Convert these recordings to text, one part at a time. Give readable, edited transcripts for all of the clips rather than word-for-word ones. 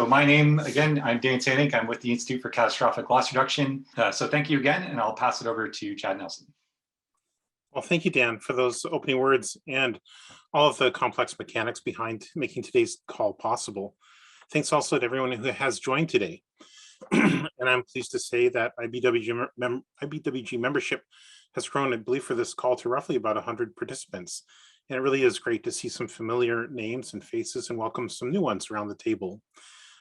So my name, again, I'm Dan Sandink. I'm with the Institute for Catastrophic Loss Reduction. So thank you again, and I'll pass it over to Chad Nelson. Well, thank you, Dan, for those opening words and all of the complex mechanics behind making today's call possible. Thanks also to everyone who has joined today. And I'm pleased to say that IBWG membership has grown, I believe, for this call to roughly about 100 participants. And it really is great to see some familiar names and faces and welcome some new ones around the table.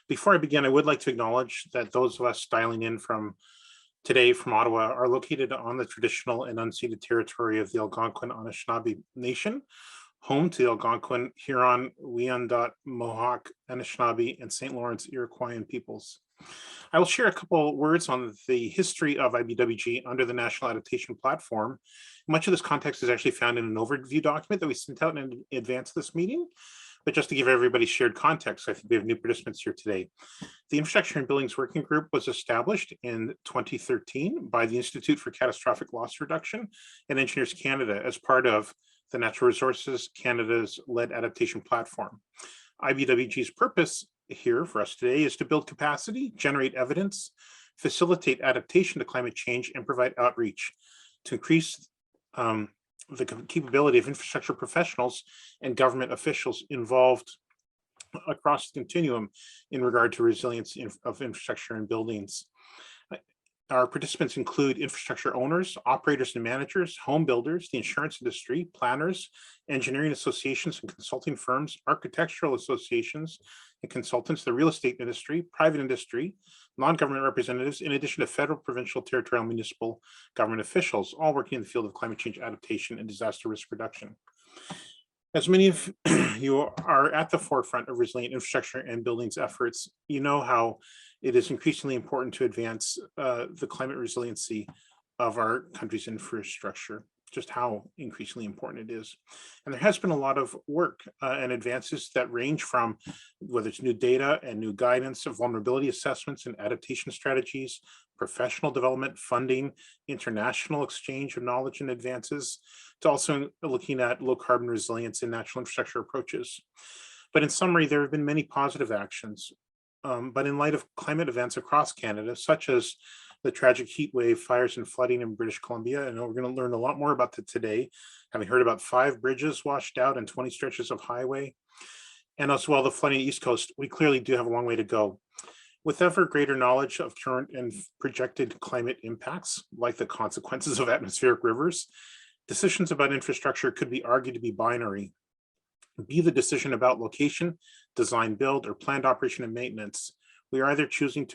Before I begin, I would like to acknowledge that those of us dialing in from today from Ottawa are located on the traditional and unceded territory of the Algonquin Anishinaabe Nation, home to the Algonquin, Huron, Wyandot, Mohawk, Anishinaabe, and St. Lawrence Iroquoian peoples. I will share a couple words on the history of IBWG under the National Adaptation Platform. Much of this context is actually found in an overview document that we sent out in advance of this meeting. But just to give everybody shared context, I think we have new participants here today. The Infrastructure and Buildings Working Group was established in 2013 by the Institute for Catastrophic Loss Reduction and Engineers Canada as part of the Natural Resources Canada's lead adaptation platform. IBWG's purpose here for us today is to build capacity, generate evidence, facilitate adaptation to climate change, and provide outreach to increase the capability of infrastructure professionals and government officials involved across the continuum in regard to resilience of infrastructure and buildings. Our participants include infrastructure owners, operators and managers, home builders, the insurance industry, planners, engineering associations and consulting firms, architectural associations and consultants, the real estate industry, private industry, non-government representatives, in addition to federal, provincial, territorial, municipal government officials, all working in the field of climate change adaptation and disaster risk reduction. As many of you are at the forefront of resilient infrastructure and buildings efforts, you know how it is increasingly important to advance the climate resiliency of our country's infrastructure, just how increasingly important it is. And there has been a lot of work and advances that range from whether it's new data and new guidance, vulnerability assessments and adaptation strategies, professional development, funding, international exchange of knowledge and advances, to also looking at low carbon resilience and natural infrastructure approaches. But in summary, there have been many positive actions. But in light of climate events across Canada, such as the tragic heat wave, fires and flooding in British Columbia, and we're going to learn a lot more about that today, having heard about 5 bridges washed out and 20 stretches of highway, and as well the flooding East Coast, we clearly do have a long way to go. With ever greater knowledge of current and projected climate impacts, like the consequences of atmospheric rivers, decisions about infrastructure could be argued to be binary. Be the decision about location, design, build, or planned operation and maintenance. We are either choosing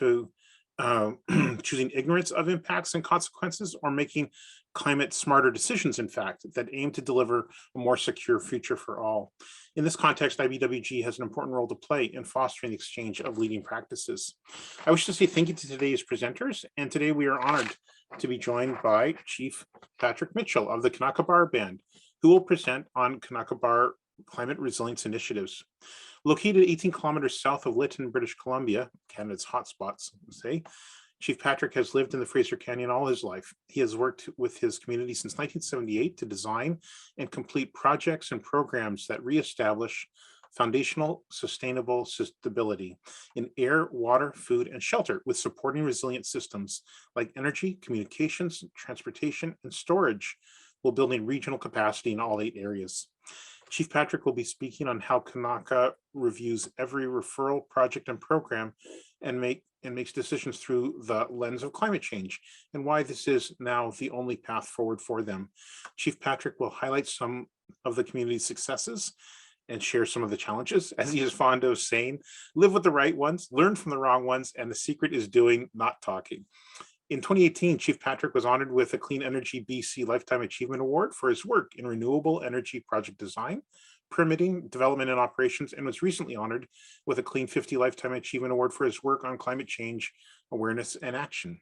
ignorance of impacts and consequences, or making climate smarter decisions, in fact, that aim to deliver a more secure future for all. In this context, IBWG has an important role to play in fostering the exchange of leading practices. I wish to say thank you to today's presenters, and today we are honored to be joined by Chief Patrick Mitchell of the Kanaka Bar Band, who will present on Kanaka Bar climate resilience initiatives. Located 18 kilometers south of Lytton, British Columbia, Canada's hotspots, say, Chief Patrick has lived in the Fraser Canyon all his life. He has worked with his community since 1978 to design and complete projects and programs that reestablish foundational sustainable stability in air, water, food, and shelter, with supporting resilient systems like energy, communications, transportation, and storage, while building regional capacity in all 8 areas. Chief Patrick will be speaking on how Kanaka reviews every referral, project, and program and makes decisions through the lens of climate change, and why this is now the only path forward for them. Chief Patrick will highlight some of the community's successes and share some of the challenges. As he is fond of saying, live with the right ones, learn from the wrong ones, and the secret is doing, not talking. In 2018, Chief Patrick was honored with a Clean Energy BC Lifetime Achievement Award for his work in renewable energy project design, permitting, development, and operations, and was recently honored with a Clean 50 Lifetime Achievement Award for his work on climate change awareness and action.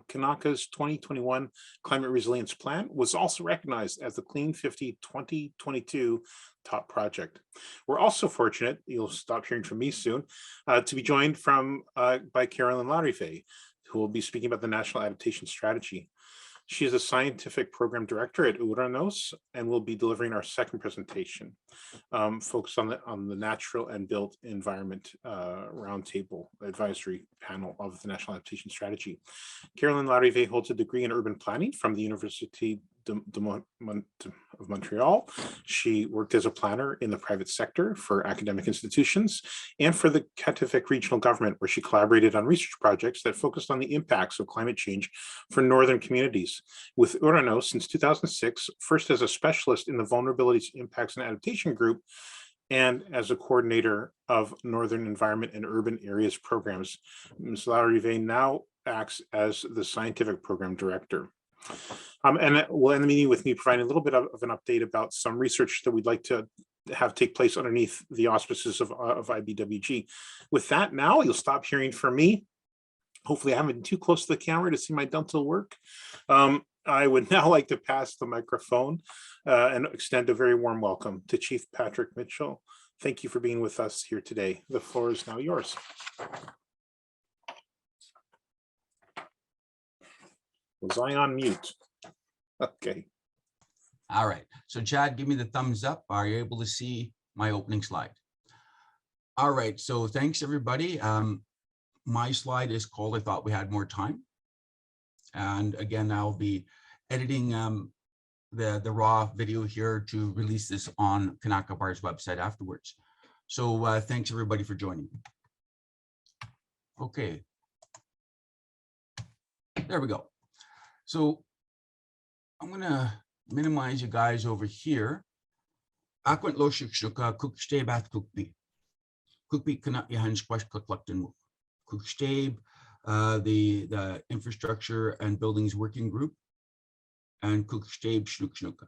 Kanaka's 2021 Climate Resilience Plan was also recognized as the Clean 50 2022 top project. We're also fortunate, you'll stop hearing from me soon, to be joined by Carolyn Larrivé, who will be speaking about the National Adaptation Strategy. She is a scientific program director at Uranos and will be delivering our second presentation, focused on the natural and built environment roundtable advisory panel of the National Adaptation Strategy. Carolyn Larive holds a degree in urban planning from the University of Montreal. She worked as a planner in the private sector for academic institutions and for the Kativik regional government, where she collaborated on research projects that focused on the impacts of climate change for northern communities. With Uranos since 2006, first as a specialist in the Vulnerabilities, Impacts, and Adaptation Group, and as a coordinator of Northern Environment and Urban Areas programs. Ms. Larive now acts as the scientific program director. And we'll end the meeting with me providing a little bit of an update about some research that we'd like to have take place underneath the auspices of IBWG. With that, now you'll stop hearing from me. Hopefully I haven't been too close to the camera to see my dental work. I would now like to pass the microphone and extend a very warm welcome to Chief Patrick Mitchell. Thank you for being with us here today. The floor is now yours. Was I on mute? Okay. All right. So Chad, give me the thumbs up. Are you able to see my opening slide? All right. So thanks, everybody. My slide is called I Thought We Had More Time. And again, I'll be editing the raw video here to release this on Kanakabar's website afterwards. So thanks, everybody, for joining. Okay. There we go. So I'm going to minimize you guys over here. Akwent lo shukshuka kuksteb at kukbi. Kukbi kanat yahan squash kuklakten mu. Kuksteb, the infrastructure and buildings working group, and Kuksteb shnukshnuka.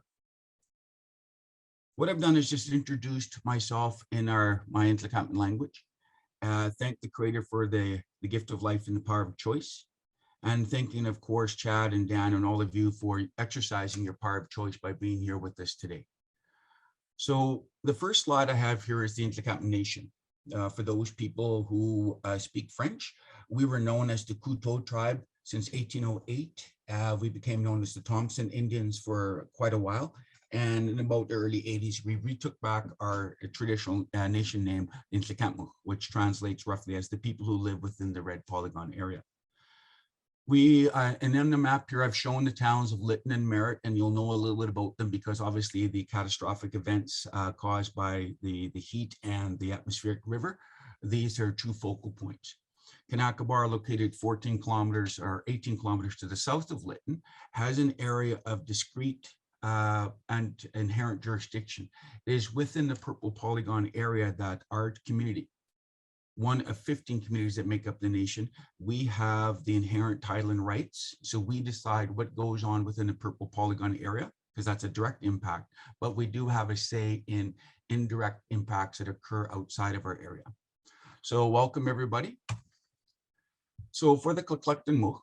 What I've done is just introduced myself in my Intlakampin language. Thank the creator for the gift of life and the power of choice. And thanking, of course, Chad and Dan and all of you for exercising your power of choice by being here with us today. So the first slide I have here is the Intlakampin Nation. For those people who speak French, we were known as the Couteau tribe since 1808. We became known as the Thompson Indians for quite a while. And in about the early 80s, we retook back our traditional nation name, Intlakampin, which translates roughly as the people who live within the red polygon area. And on the map here, I've shown the towns of Lytton and Merritt, and you'll know a little bit about them because obviously the catastrophic events caused by the heat and the atmospheric river, these are two focal points. Kanakabar, located 14 kilometers or 18 kilometers to the south of Lytton, has an area of discrete and inherent jurisdiction. It is within the purple polygon area that our community, one of 15 communities that make up the nation, we have the inherent title and rights. So we decide what goes on within the purple polygon area, because that's a direct impact, but we do have a say in indirect impacts that occur outside of our area. So welcome, everybody. So for the Tlaktlakten Muh,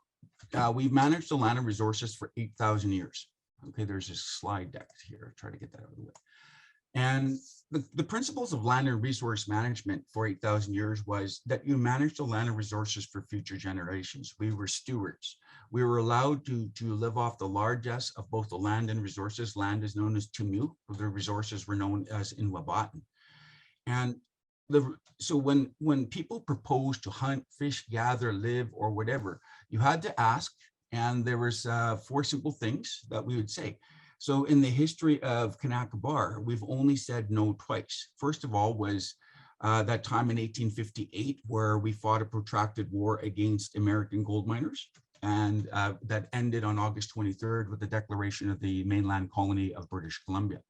we've managed the land and resources for 8,000 years. Okay, there's a slide deck here. Try to get that out of the way. And the principles of land and resource management for 8,000 years was that you manage the land and resources for future generations. We were stewards. We were allowed to live off the largesse of both the land and resources. Land is known as Tumyu, the resources were known as Inwabatan. And so when people proposed to hunt, fish, gather, live, or whatever, you had to ask, and there was 4 simple things that we would say. So in the history of Kanakabar, we've only said no twice. First of all was that time in 1858 where we fought a protracted war against American gold miners, and that ended on August 23rd with the declaration of the mainland colony of British Columbia.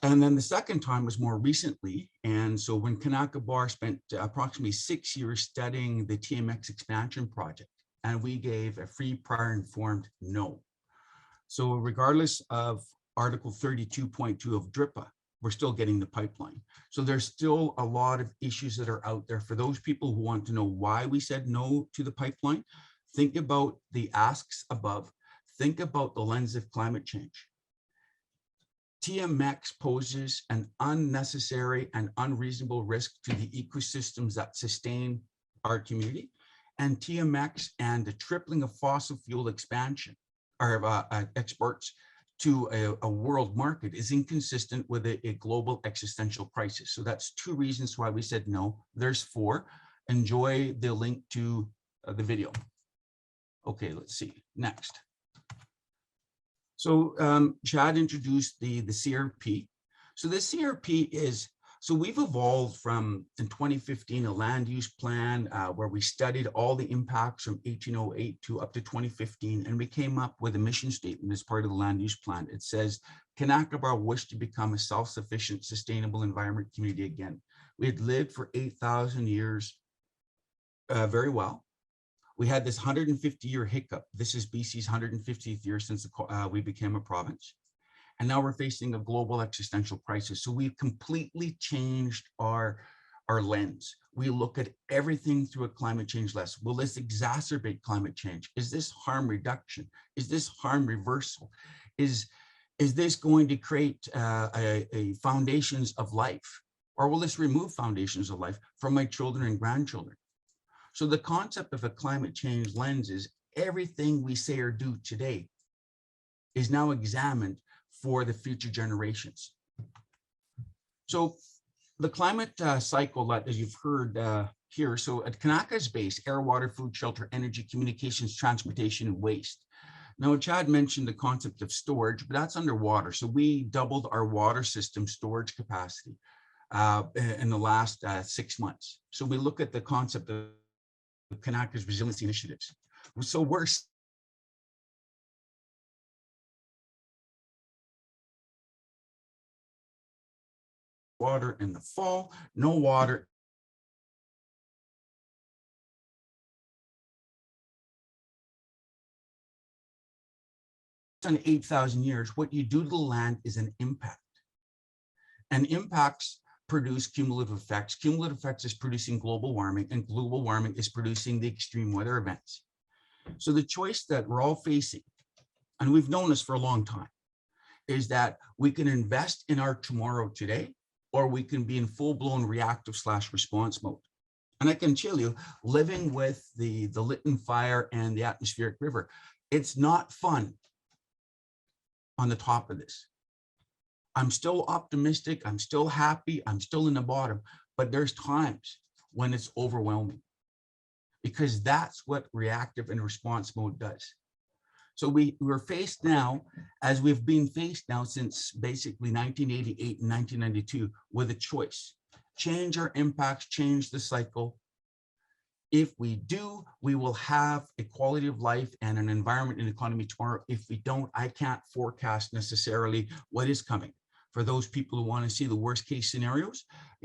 And then the second time was more recently. And so when Kanakabar spent approximately 6 years studying the TMX expansion project, and we gave a free prior informed no. So regardless of Article 32.2 of DRIPA, we're still getting the pipeline. So there's still a lot of issues that are out there. For those people who want to know why we said no to the pipeline, think about the asks above. Think about the lens of climate change. TMX poses an unnecessary and unreasonable risk to the ecosystems that sustain our community. And TMX and the tripling of fossil fuel expansion exports to a world market is inconsistent with a global existential crisis. So that's 2 reasons why we said no. There's 4. Enjoy the link to the video. Okay, let's see, next. So Chad introduced the CRP. So the CRP is, so we've evolved from, in 2015, a land use plan where we studied all the impacts from 1808 to up to 2015, and we came up with a mission statement as part of the land use plan. It says, Kanakapura wish to become a self-sufficient, sustainable environment community again. We had lived for 8,000 years very well. We had this 150-year hiccup. This is BC's 150th year since we became a province. And now we're facing a global existential crisis. So we've completely changed our lens. We look at everything through a climate change lens. Will this exacerbate climate change? Is this harm reduction? Is this harm reversal? Is this going to create a foundations of life? Or will this remove foundations of life from my children and grandchildren? So the concept of a climate change lens is everything we say or do today is now examined for the future generations. So the climate cycle that, as you've heard here, so at Kanaka's base, air, water, food, shelter, energy, communications, transportation, and waste. Now, Chad mentioned the concept of storage, but that's underwater. So we doubled our water system storage capacity in the last 6 months. So we look at the concept of Kanaka's resiliency initiatives. So we're water in the fall, no water on 8,000 years. What you do to the land is an impact, and impacts produce cumulative effects. Cumulative effects is producing global warming, and global warming is producing the extreme weather events. So the choice that we're all facing, and we've known this for a long time, is that we can invest in our tomorrow today, or we can be in full-blown reactive/response mode. And I can tell you, living with the Lytton fire and the atmospheric river, it's not fun on the top of this. I'm still optimistic, I'm still happy, I'm still in the bottom, but there's times when it's overwhelming, because that's what reactive and response mode does. So we're faced now, as we've been faced now since basically 1988 and 1992, with a choice. Change our impacts, change the cycle. If we do, we will have a quality of life and an environment and economy tomorrow. If we don't, I can't forecast necessarily what is coming. For those people who want to see the worst case scenarios,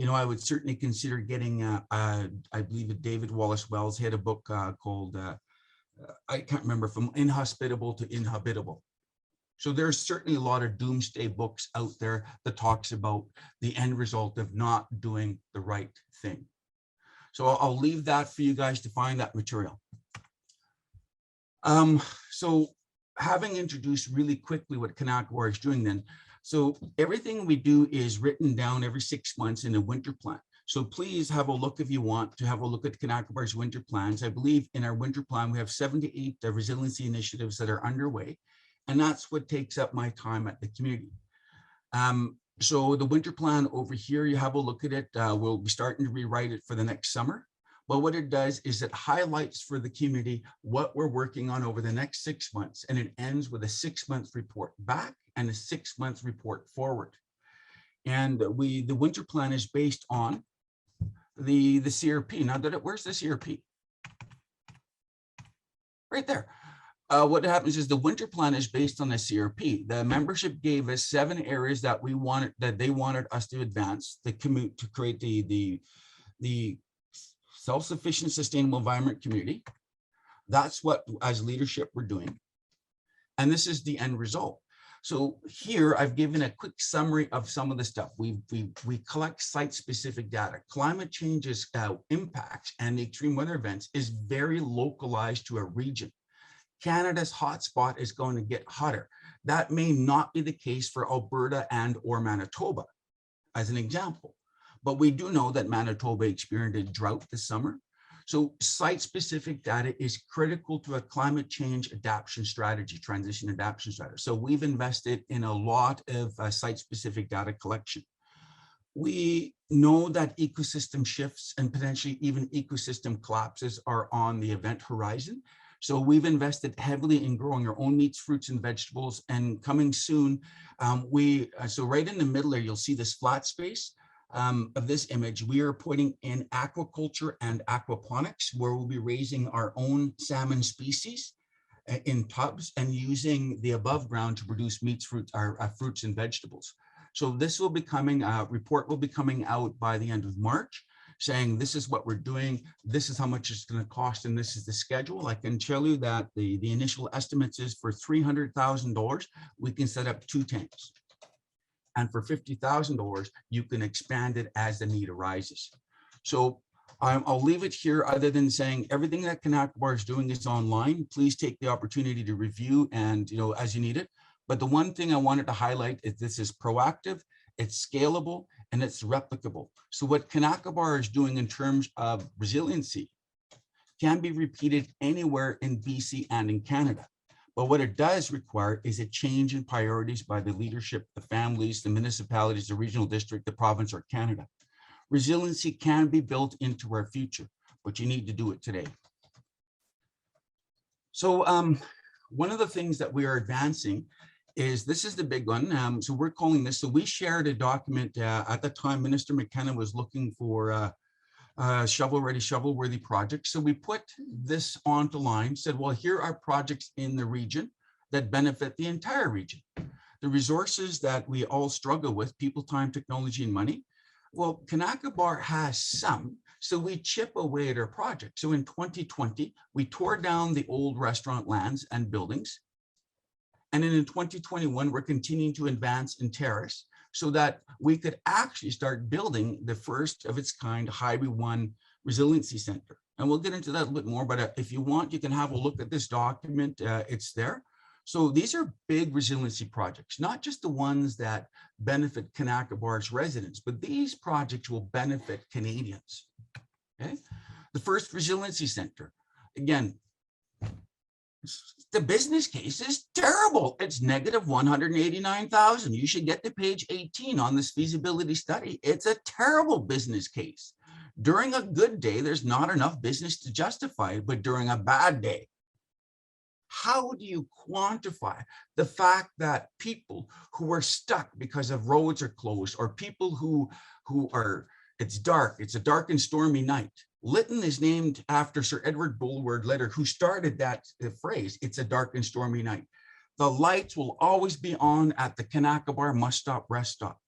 I would certainly consider getting, I believe David Wallace Wells had a book called, I can't remember, From Inhospitable to Inhabitable. So there's certainly a lot of doomsday books out there that talks about the end result of not doing the right thing. So I'll leave that for you guys to find that material. So having introduced really quickly what Kanakapura is doing then, so everything we do is written down every 6 months in a winter plan. So please have a look if you want to have a look at Kanakapura's winter plans. I believe in our winter plan, we have 7 to 8 resiliency initiatives that are underway. And that's what takes up my time at the community. So the winter plan over here, you have a look at it. We'll be starting to rewrite it for the next summer. But what it does is it highlights for the community what we're working on over the next 6 months. And it ends with a 6-month report back and a 6-month report forward. And the winter plan is based on the CRP. Now, where's the CRP? Right there. What happens is the winter plan is based on the CRP. The membership gave us 7 areas that they wanted us to advance to create the self-sufficient, sustainable environment community. That's what, as leadership, we're doing. And this is the end result. So here I've given a quick summary of some of the stuff. We collect site-specific data. Climate change's impacts and the extreme weather events is very localized to a region. Canada's hotspot is going to get hotter. That may not be the case for Alberta and or Manitoba, as an example. But we do know that Manitoba experienced a drought this summer. So site-specific data is critical to a climate change adaptation strategy, transition adaptation strategy. So we've invested in a lot of site-specific data collection. We know that ecosystem shifts and potentially even ecosystem collapses are on the event horizon. So we've invested heavily in growing our own meats, fruits, and vegetables. And coming soon, so right in the middle there, you'll see this flat space of this image. We are putting in aquaculture and aquaponics, where we'll be raising our own salmon species in tubs and using the above ground to produce meats, fruits, fruits and vegetables. So this will be coming, report will be coming out by the end of March, saying this is what we're doing, this is how much it's going to cost, and this is the schedule. I can tell you that the initial estimates is for $300,000, we can set up 2 tanks. And for $50,000, you can expand it as the need arises. So I'll leave it here, other than saying everything that Kanakabar is doing is online. Please take the opportunity to review and, as you need it. But the one thing I wanted to highlight is this is proactive, it's scalable, and it's replicable. So what Kanakabar is doing in terms of resiliency can be repeated anywhere in BC and in Canada. But what it does require is a change in priorities by the leadership, the families, the municipalities, the regional district, the province, or Canada. Resiliency can be built into our future, but you need to do it today. So one of the things that we are advancing is, this is the big one. So we're calling this, so we shared a document at the time Minister McKenna was looking for shovel-ready, shovel-worthy projects. So we put this onto line, said, well, here are projects in the region that benefit the entire region. The resources that we all struggle with, people, time, technology, and money. Well, Kanakabar has some, so we chip away at our project. So in 2020, we tore down the old restaurant lands and buildings. And then in 2021, we're continuing to advance in terrace so that we could actually start building the first of its kind Highway 1 Resiliency Center. And we'll get into that a bit more, but if you want, you can have a look at this document. It's there. So these are big resiliency projects, not just the ones that benefit Kanakabar's residents, but these projects will benefit Canadians. Okay. The first Resiliency Center, again, the business case is terrible. It's negative 189,000. You should get to page 18 on this feasibility study. It's a terrible business case. During a good day, there's not enough business to justify it, but during a bad day, how do you quantify the fact that people who are stuck because of roads are closed, or people who are, it's dark, it's a dark and stormy night. Lytton is named after Sir Edward Bulwer-Lytton, who started that phrase, it's a dark and stormy night. The lights will always be on at the Kanakabar Must Stop Rest Stop.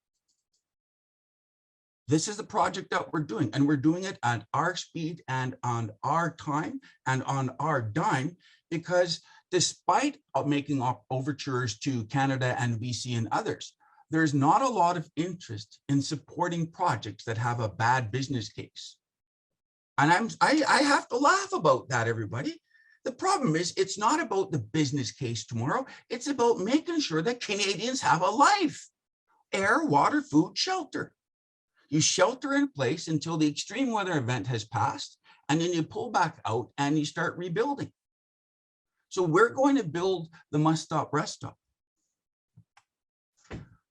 This is the project that we're doing, and we're doing it at our speed and on our time and on our dime, because despite making overtures to Canada and BC and others, there's not a lot of interest in supporting projects that have a bad business case. And I have to laugh about that, everybody. The problem is, it's not about the business case tomorrow. It's about making sure that Canadians have a life, air, water, food, shelter. You shelter in place until the extreme weather event has passed, and then you pull back out and you start rebuilding. So we're going to build the Must Stop Rest Stop.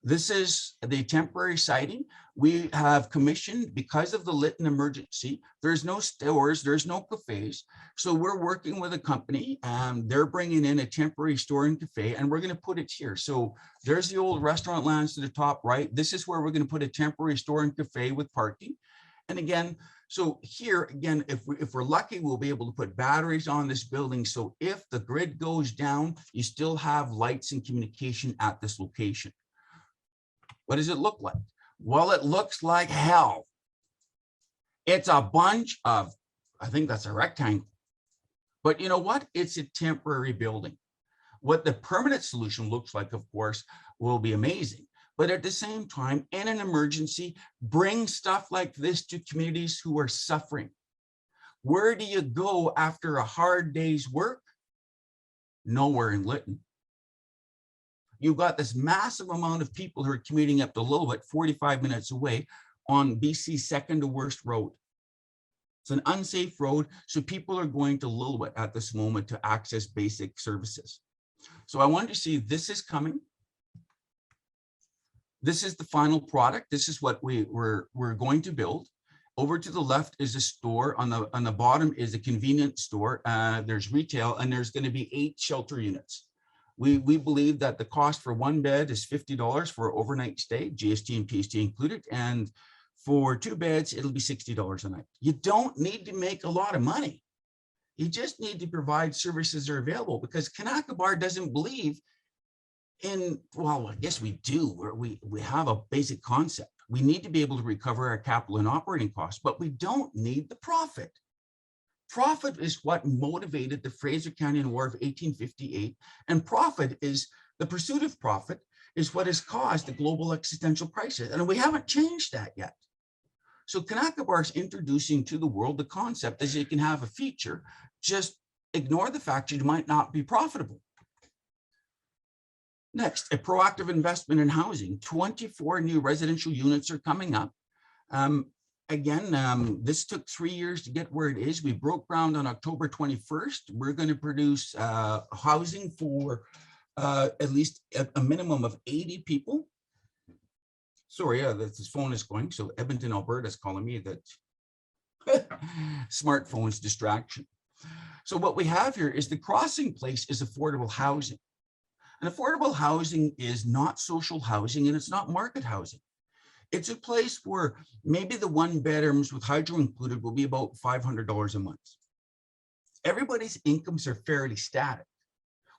This is the temporary siting. We have commissioned, because of the Lytton emergency, there's no stores, there's no cafes. So we're working with a company, and they're bringing in a temporary store and cafe, and we're going to put it here. So there's the old restaurant lands to the top right. This is where we're going to put a temporary store and cafe with parking. And again, so here again, if we're lucky, we'll be able to put batteries on this building. So if the grid goes down, you still have lights and communication at this location. What does it look like? Well, it looks like hell. It's a bunch of, I think that's a rectangle. But you know what? It's a temporary building. What the permanent solution looks like, of course, will be amazing. But at the same time, in an emergency, bring stuff like this to communities who are suffering. Where do you go after a hard day's work? Nowhere in Lytton. You've got this massive amount of people who are commuting up to Lillooet, 45 minutes away, on BC's second to worst road. It's an unsafe road, so people are going to Lillooet at this moment to access basic services. So I wanted to see this is coming. This is the final product. This is what we're going to build. Over to the left is a store. On the bottom is a convenience store. There's retail, and there's going to be 8 shelter units. We believe that the cost for one bed is $50 for an overnight stay, GST and PST included, and for 2 beds, it'll be $60 a night. You don't need to make a lot of money. You just need to provide services that are available, because Kanaka Bar doesn't believe in, well, I guess we do, where we have a basic concept. We need to be able to recover our capital and operating costs, but we don't need the profit. Profit is what motivated the Fraser Canyon War of 1858, and profit is the pursuit of profit is what has caused the global existential crisis, and we haven't changed that yet. So Kanaka Bar is introducing to the world the concept that you can have a feature, just ignore the fact you might not be profitable. Next, a proactive investment in housing. 24 new residential units are coming up. This took 3 years to get where it is. We broke ground on October 21st. We're going to produce housing for at least a minimum of 80 people. Sorry, this phone is going. So Edmonton, Alberta is calling me that smartphone's distraction. So what we have here is the crossing place is affordable housing. And affordable housing is not social housing, and it's not market housing. It's a place where maybe the 1 bedrooms with hydro included will be about $500 a month. Everybody's incomes are fairly static.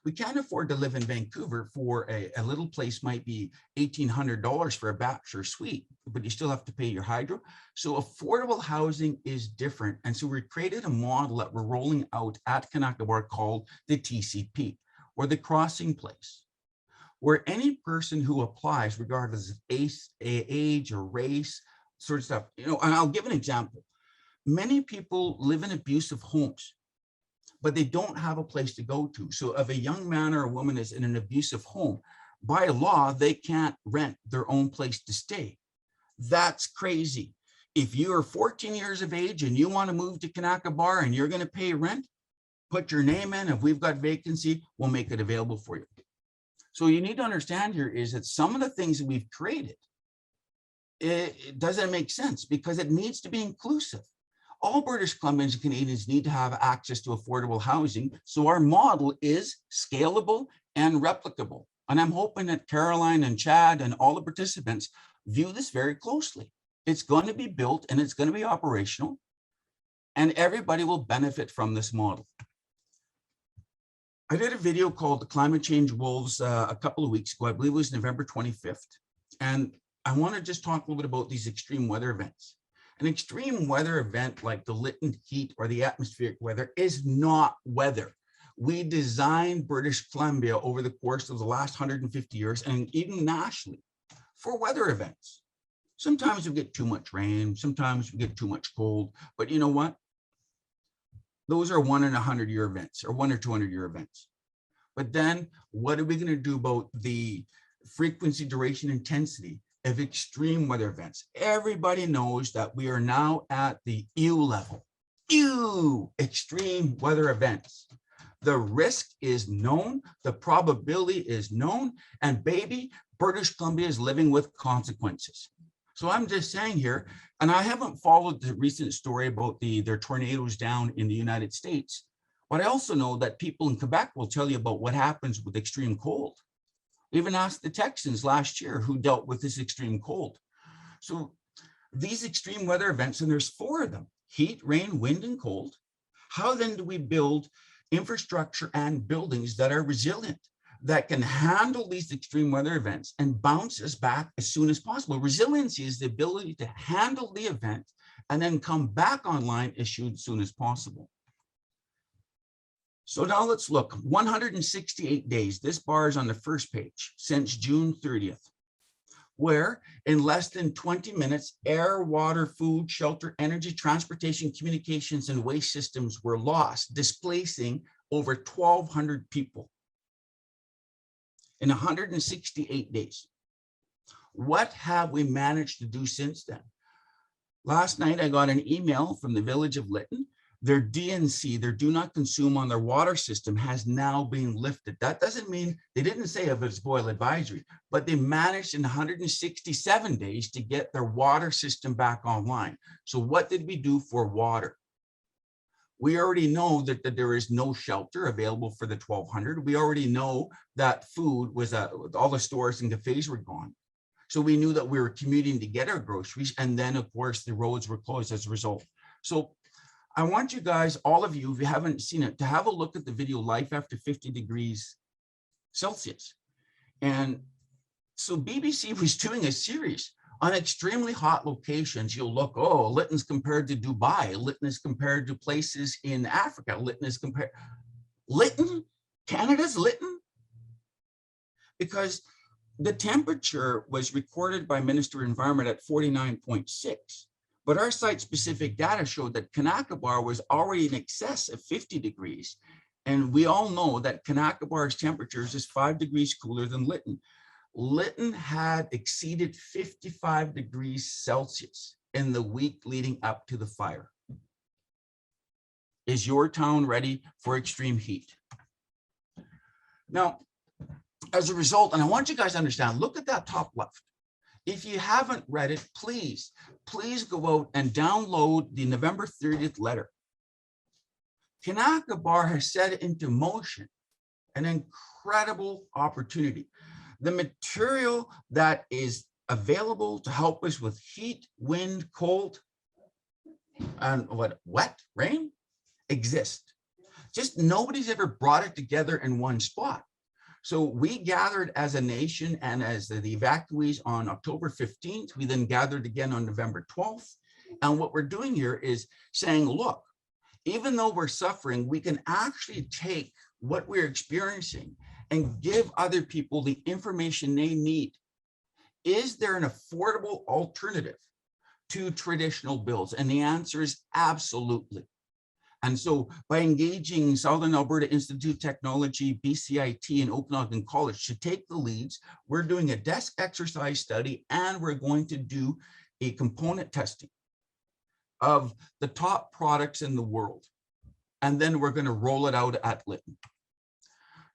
We can't afford to live in Vancouver for a little place might be $1,800 for a bachelor suite, but you still have to pay your hydro. So affordable housing is different. And so we created a model that we're rolling out at Kanaka Bar called the TCP, or the crossing place, where any person who applies, regardless of age or race, sort of stuff, and I'll give an example. Many people live in abusive homes, but they don't have a place to go to. So if a young man or a woman is in an abusive home, by law, they can't rent their own place to stay. That's crazy. If you are 14 years of age and you want to move to Kanaka Bar and you're going to pay rent, put your name in. If we've got vacancy, we'll make it available for you. So you need to understand here is that some of the things that we've created, it doesn't make sense because it needs to be inclusive. All British Columbians and Canadians need to have access to affordable housing. So our model is scalable and replicable. And I'm hoping that Caroline and Chad and all the participants view this very closely. It's going to be built and it's going to be operational, and everybody will benefit from this model. I did a video called The Climate Change Wolves a couple of weeks ago. I believe it was November 25th. And I want to just talk a little bit about these extreme weather events. An extreme weather event like the Lytton heat or the atmospheric weather is not weather. We designed British Columbia over the course of the last 150 years and even nationally for weather events. Sometimes we get too much rain, sometimes we get too much cold, but you know what? Those are 1 in 100-year events or 1 or 200-year events. But then what are we going to do about the frequency, duration, intensity of extreme weather events? Everybody knows that we are now at the EW level. EW, extreme weather events. The risk is known, the probability is known, and baby, British Columbia is living with consequences. So I'm just saying here, and I haven't followed the recent story about their tornadoes down in the United States, but I also know that people in Quebec will tell you about what happens with extreme cold. We even asked the Texans last year who dealt with this extreme cold. So these extreme weather events, and there's 4 of them: heat, rain, wind, and cold. How then do we build infrastructure and buildings that are resilient, that can handle these extreme weather events and bounce us back as soon as possible? Resiliency is the ability to handle the event and then come back online as soon as possible. So now let's look. 168 days. This bar is on the first page since June 30th, where in less than 20 minutes, air, water, food, shelter, energy, transportation, communications, and waste systems were lost, displacing over 1,200 people in 168 days. What have we managed to do since then? Last night, I got an email from the village of Lytton. Their DNC, their do not consume on their water system, has now been lifted. That doesn't mean, they didn't say if it's boil advisory, but they managed in 167 days to get their water system back online. So what did we do for water? We already know that there is no shelter available for the 1,200. We already know that food was, all the stores and cafes were gone. So we knew that we were commuting to get our groceries. And then of course the roads were closed as a result. So I want you guys, all of you, if you haven't seen it, to have a look at the video Life After 50 Degrees Celsius. And so BBC was doing a series on extremely hot locations. You'll look, oh, Lytton's compared to Dubai. Lytton is compared to places in Africa. Lytton is compared, Lytton, Canada's Lytton? Because the temperature was recorded by Minister of Environment at 49.6, but our site-specific data showed that Kanakabar was already in excess of 50 degrees. And we all know that Kanakabar's temperatures is 5 degrees cooler than Lytton. Lytton had exceeded 55 degrees Celsius in the week leading up to the fire. Is your town ready for extreme heat? Now, as a result, and I want you guys to understand, look at that top left. If you haven't read it, please go out and download the November 30th letter. Kanakabar has set into motion an incredible opportunity. The material that is available to help us with heat, wind, cold, and wet, rain exists. Just nobody's ever brought it together in one spot. So we gathered as a nation and as the evacuees on October 15th. We then gathered again on November 12th. And what we're doing here is saying, look, even though we're suffering, we can actually take what we're experiencing and give other people the information they need. Is there an affordable alternative to traditional builds? And the answer is absolutely. And so by engaging Southern Alberta Institute of Technology, BCIT, and Okanagan College to take the leads, we're doing a desk exercise study, and we're going to do a component testing of the top products in the world. And then we're going to roll it out at Lytton.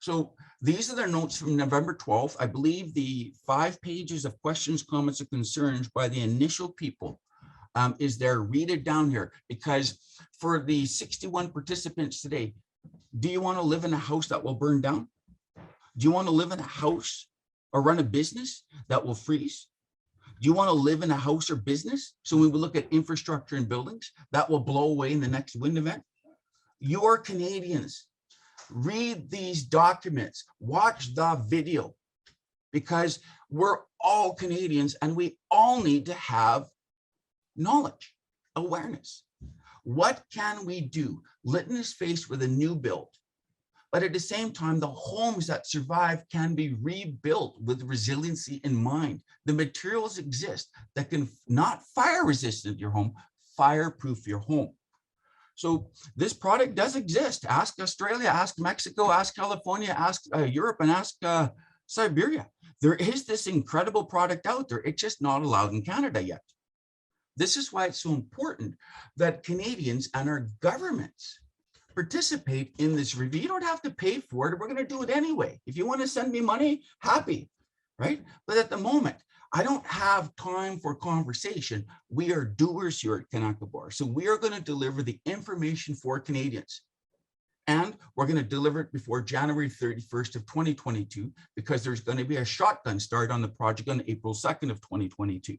So these are their notes from November 12th. I believe the 5 pages of questions, comments, and concerns by the initial people is there. Read it down here, because for the 61 participants today, do you want to live in a house that will burn down? Do you want to live in a house or run a business that will freeze? Do you want to live in a house or business? So we will look at infrastructure and buildings that will blow away in the next wind event. You're Canadians. Read these documents, watch the video, because we're all Canadians and we all need to have knowledge, awareness. What can we do? Lytton is faced with a new build, but at the same time, the homes that survive can be rebuilt with resiliency in mind. The materials exist that can not fire resistant your home, fireproof your home. So this product does exist. Ask Australia, ask Mexico, ask California, ask Europe, and ask Siberia. There is this incredible product out there. It's just not allowed in Canada yet. This is why it's so important that Canadians and our governments participate in this review. You don't have to pay for it. We're going to do it anyway. If you want to send me money, happy, right? But at the moment, I don't have time for conversation. We are doers here at Kanakabar. So we are going to deliver the information for Canadians. And we're going to deliver it before January 31st of 2022, because there's going to be a shotgun start on the project on April 2nd of 2022.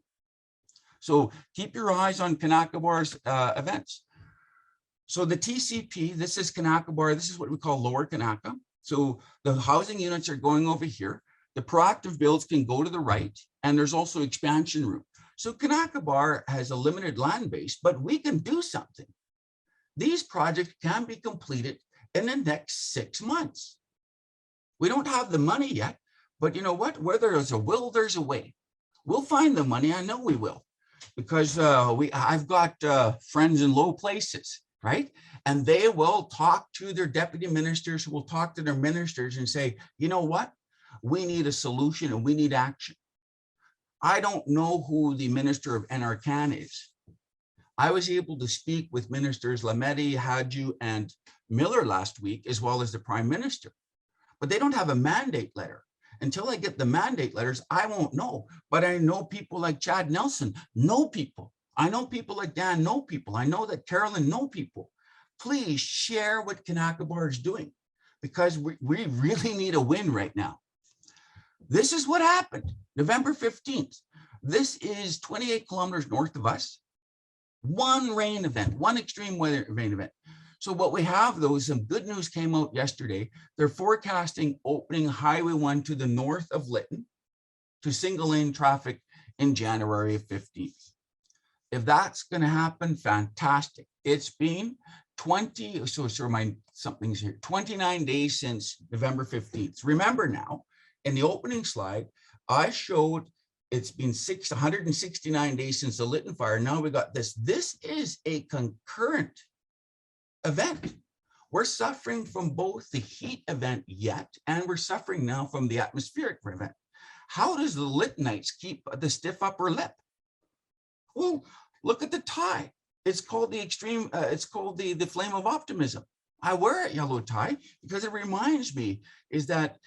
So keep your eyes on Kanakabar's events. So the TCP, this is Kanakabar. This is what we call Lower Kanaka. So the housing units are going over here. The proactive builds can go to the right, and there's also expansion room. So Kanakabar has a limited land base, but we can do something. These projects can be completed in the next 6 months. We don't have the money yet, but you know what? Where there's a will, there's a way. We'll find the money. I know we will, because I've got friends in low places, right? And they will talk to their deputy ministers, who will talk to their ministers and say, you know what? We need a solution and we need action. I don't know who the Minister of NRCan is, I was able to speak with Ministers Lametti, Hadju, and Miller last week, as well as the Prime Minister, but they don't have a mandate letter. Until I get the mandate letters, I won't know. But I know people like Chad Nelson know people. I know people like Dan know people. I know that Carolyn know people. Please share what Kanakabar is doing, because we really need a win right now. This is what happened November 15th. This is 28 kilometers north of us. One rain event, one extreme weather rain event. So what we have, though, is some good news came out yesterday. They're forecasting opening Highway 1 to the north of Lytton to single lane traffic in January of 15th. If that's going to happen, fantastic. It's been 29 days since November 15th. Remember now, in the opening slide, I showed it's been 169 days since the Lytton fire. Now we got this. This is a concurrent event. We're suffering from both the heat event yet, and we're suffering now from the atmospheric event. How does the Lyttonites keep the stiff upper lip? Well, look at the tie. It's called the extreme, it's called the flame of optimism. I wear a yellow tie because it reminds me is that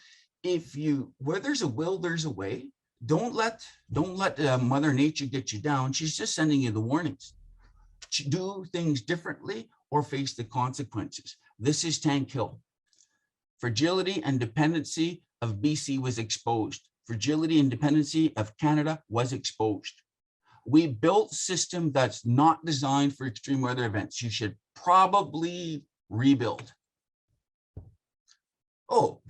where there's a will, there's a way. Don't let Mother Nature get you down. She's just sending you the warnings. Do things differently or face the consequences. This is Tank Hill. Fragility and dependency of BC was exposed. Fragility and dependency of Canada was exposed. We built a system that's not designed for extreme weather events. You should probably rebuild. Oh,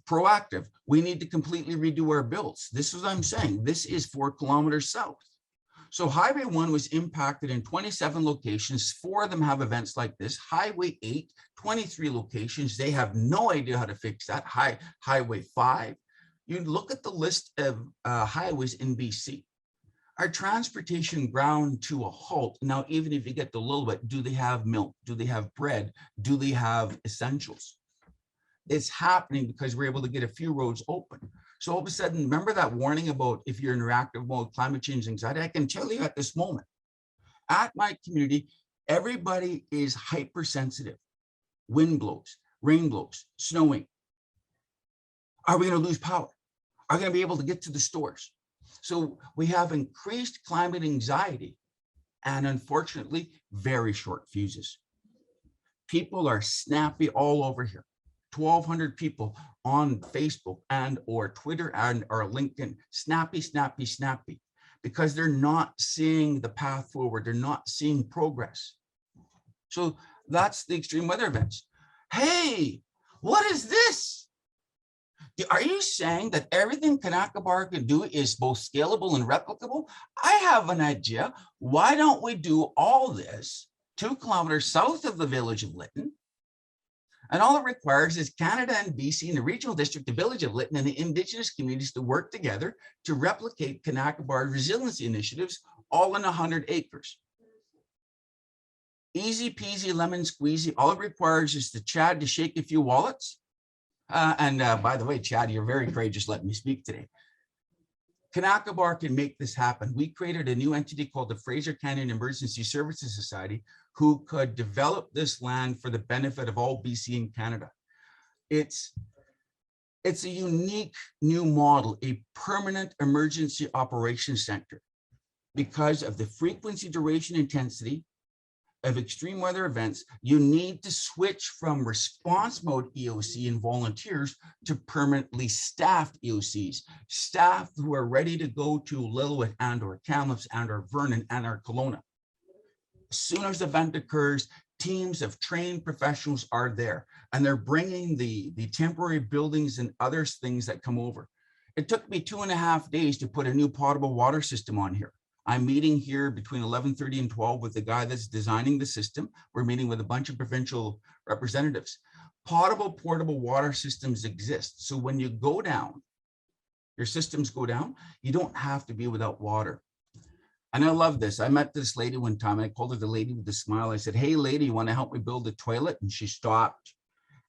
proactive. We need to completely redo our builds. This is what I'm saying. This is 4 kilometers south. So Highway 1 was impacted in 27 locations. 4 of them have events like this. Highway 8, 23 locations. They have no idea how to fix that. Highway 5. You look at the list of highways in BC. Our transportation ground to a halt. Now, even if you get the little bit, do they have milk? Do they have bread? Do they have essentials? It's happening because we're able to get a few roads open. So all of a sudden, remember that warning about if you're in reactive mode, climate change anxiety? I can tell you at this moment, at my community, everybody is hypersensitive. Wind blows, rain blows, snowing. Are we going to lose power? Are we going to be able to get to the stores? So we have increased climate anxiety and unfortunately, very short fuses. People are snappy all over here. 1,200 people on Facebook and or Twitter and or LinkedIn, snappy, snappy, snappy, because they're not seeing the path forward. They're not seeing progress. So that's the extreme weather events. Hey, what is this? Are you saying that everything Kanakabar can do is both scalable and replicable? I have an idea. Why don't we do all this 2 kilometers south of the village of Lytton? And all it requires is Canada and BC and the regional district, the village of Lytton, and the Indigenous communities to work together to replicate Kanakabar's resiliency initiatives all in 100 acres. Easy peasy, lemon squeezy. All it requires is the Chad to shake a few wallets. By the way, Chad, you're very courageous letting me speak today. Kanakabar can make this happen. We created a new entity called the Fraser Canyon Emergency Services Society, who could develop this land for the benefit of all BC and Canada. It's a unique new model, a permanent emergency operations center, because of the frequency, duration, intensity of extreme weather events. You need to switch from response mode EOC and volunteers to permanently staffed EOCs, staff who are ready to go to Lillooet and or Kamloops and or Vernon and or Kelowna. As soon as the event occurs, teams of trained professionals are there, and they're bringing the temporary buildings and other things that come over. It took me 2.5 days to put a new potable water system on here. I'm meeting here between 11:30 and 12 with the guy that's designing the system. We're meeting with a bunch of provincial representatives. Potable, portable water systems exist. So when you go down, your systems go down, you don't have to be without water. And I love this. I met this lady one time. I called her the lady with a smile. I said, hey, lady, you want to help me build a toilet? And she stopped.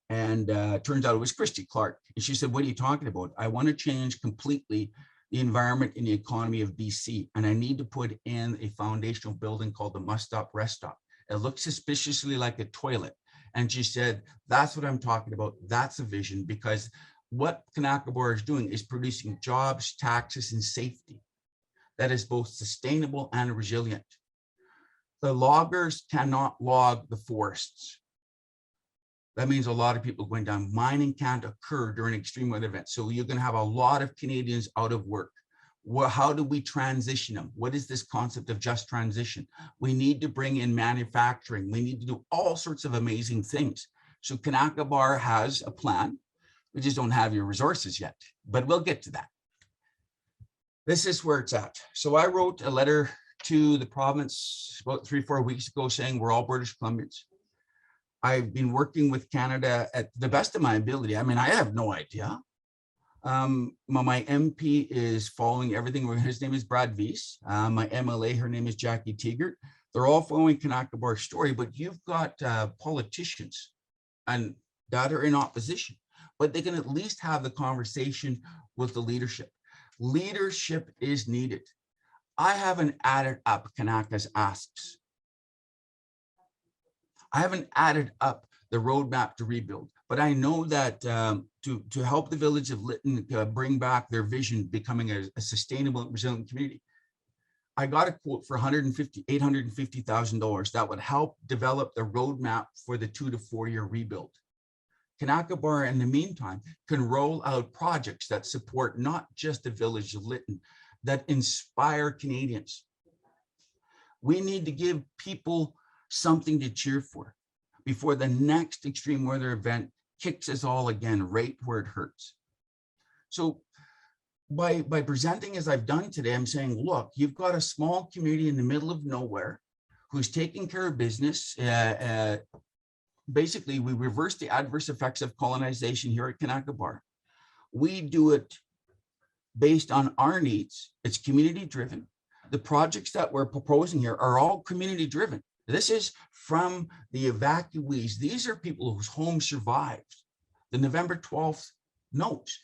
And turns out it was Christy Clark. And she said, what are you talking about? I want to change completely the environment and the economy of BC. And I need to put in a foundational building called the Must Stop Rest Stop. It looks suspiciously like a toilet. And she said, that's what I'm talking about. That's a vision, because what Kanakabor is doing is producing jobs, taxes, and safety that is both sustainable and resilient. The loggers cannot log the forests. That means a lot of people going down. Mining can't occur during extreme weather events. So you're going to have a lot of Canadians out of work. Well, how do we transition them? What is this concept of just transition? We need to bring in manufacturing. We need to do all sorts of amazing things. So Kanakabor has a plan. We just don't have your resources yet, but we'll get to that. This is where it's at. So I wrote a letter to the province about 3-4 weeks ago saying we're all British Columbians. I've been working with Canada at the best of my ability. I mean, I have no idea. My MP is following everything. His name is Brad Weiss. My MLA, her name is Jackie Tegert. They're all following Kanakabor's story, but you've got politicians and that are in opposition, but they can at least have the conversation with the leadership. Leadership is needed. I haven't added up Kanaka's asks. I haven't added up the roadmap to rebuild, but I know that to help the village of Lytton bring back their vision, becoming a sustainable and resilient community, I got a quote for $850,000 that would help develop the roadmap for the 2 to 4 year rebuild. Kanakabor, in the meantime, can roll out projects that support not just the village of Lytton, that inspire Canadians. We need to give people something to cheer for before the next extreme weather event kicks us all again right where it hurts. So by presenting as I've done today, I'm saying, look, you've got a small community in the middle of nowhere who's taking care of business. Basically, we reverse the adverse effects of colonization here at Kanakabor. We do it based on our needs. It's community driven. The projects that we're proposing here are all community driven. This is from the evacuees. These are people whose homes survived the November 12th notes.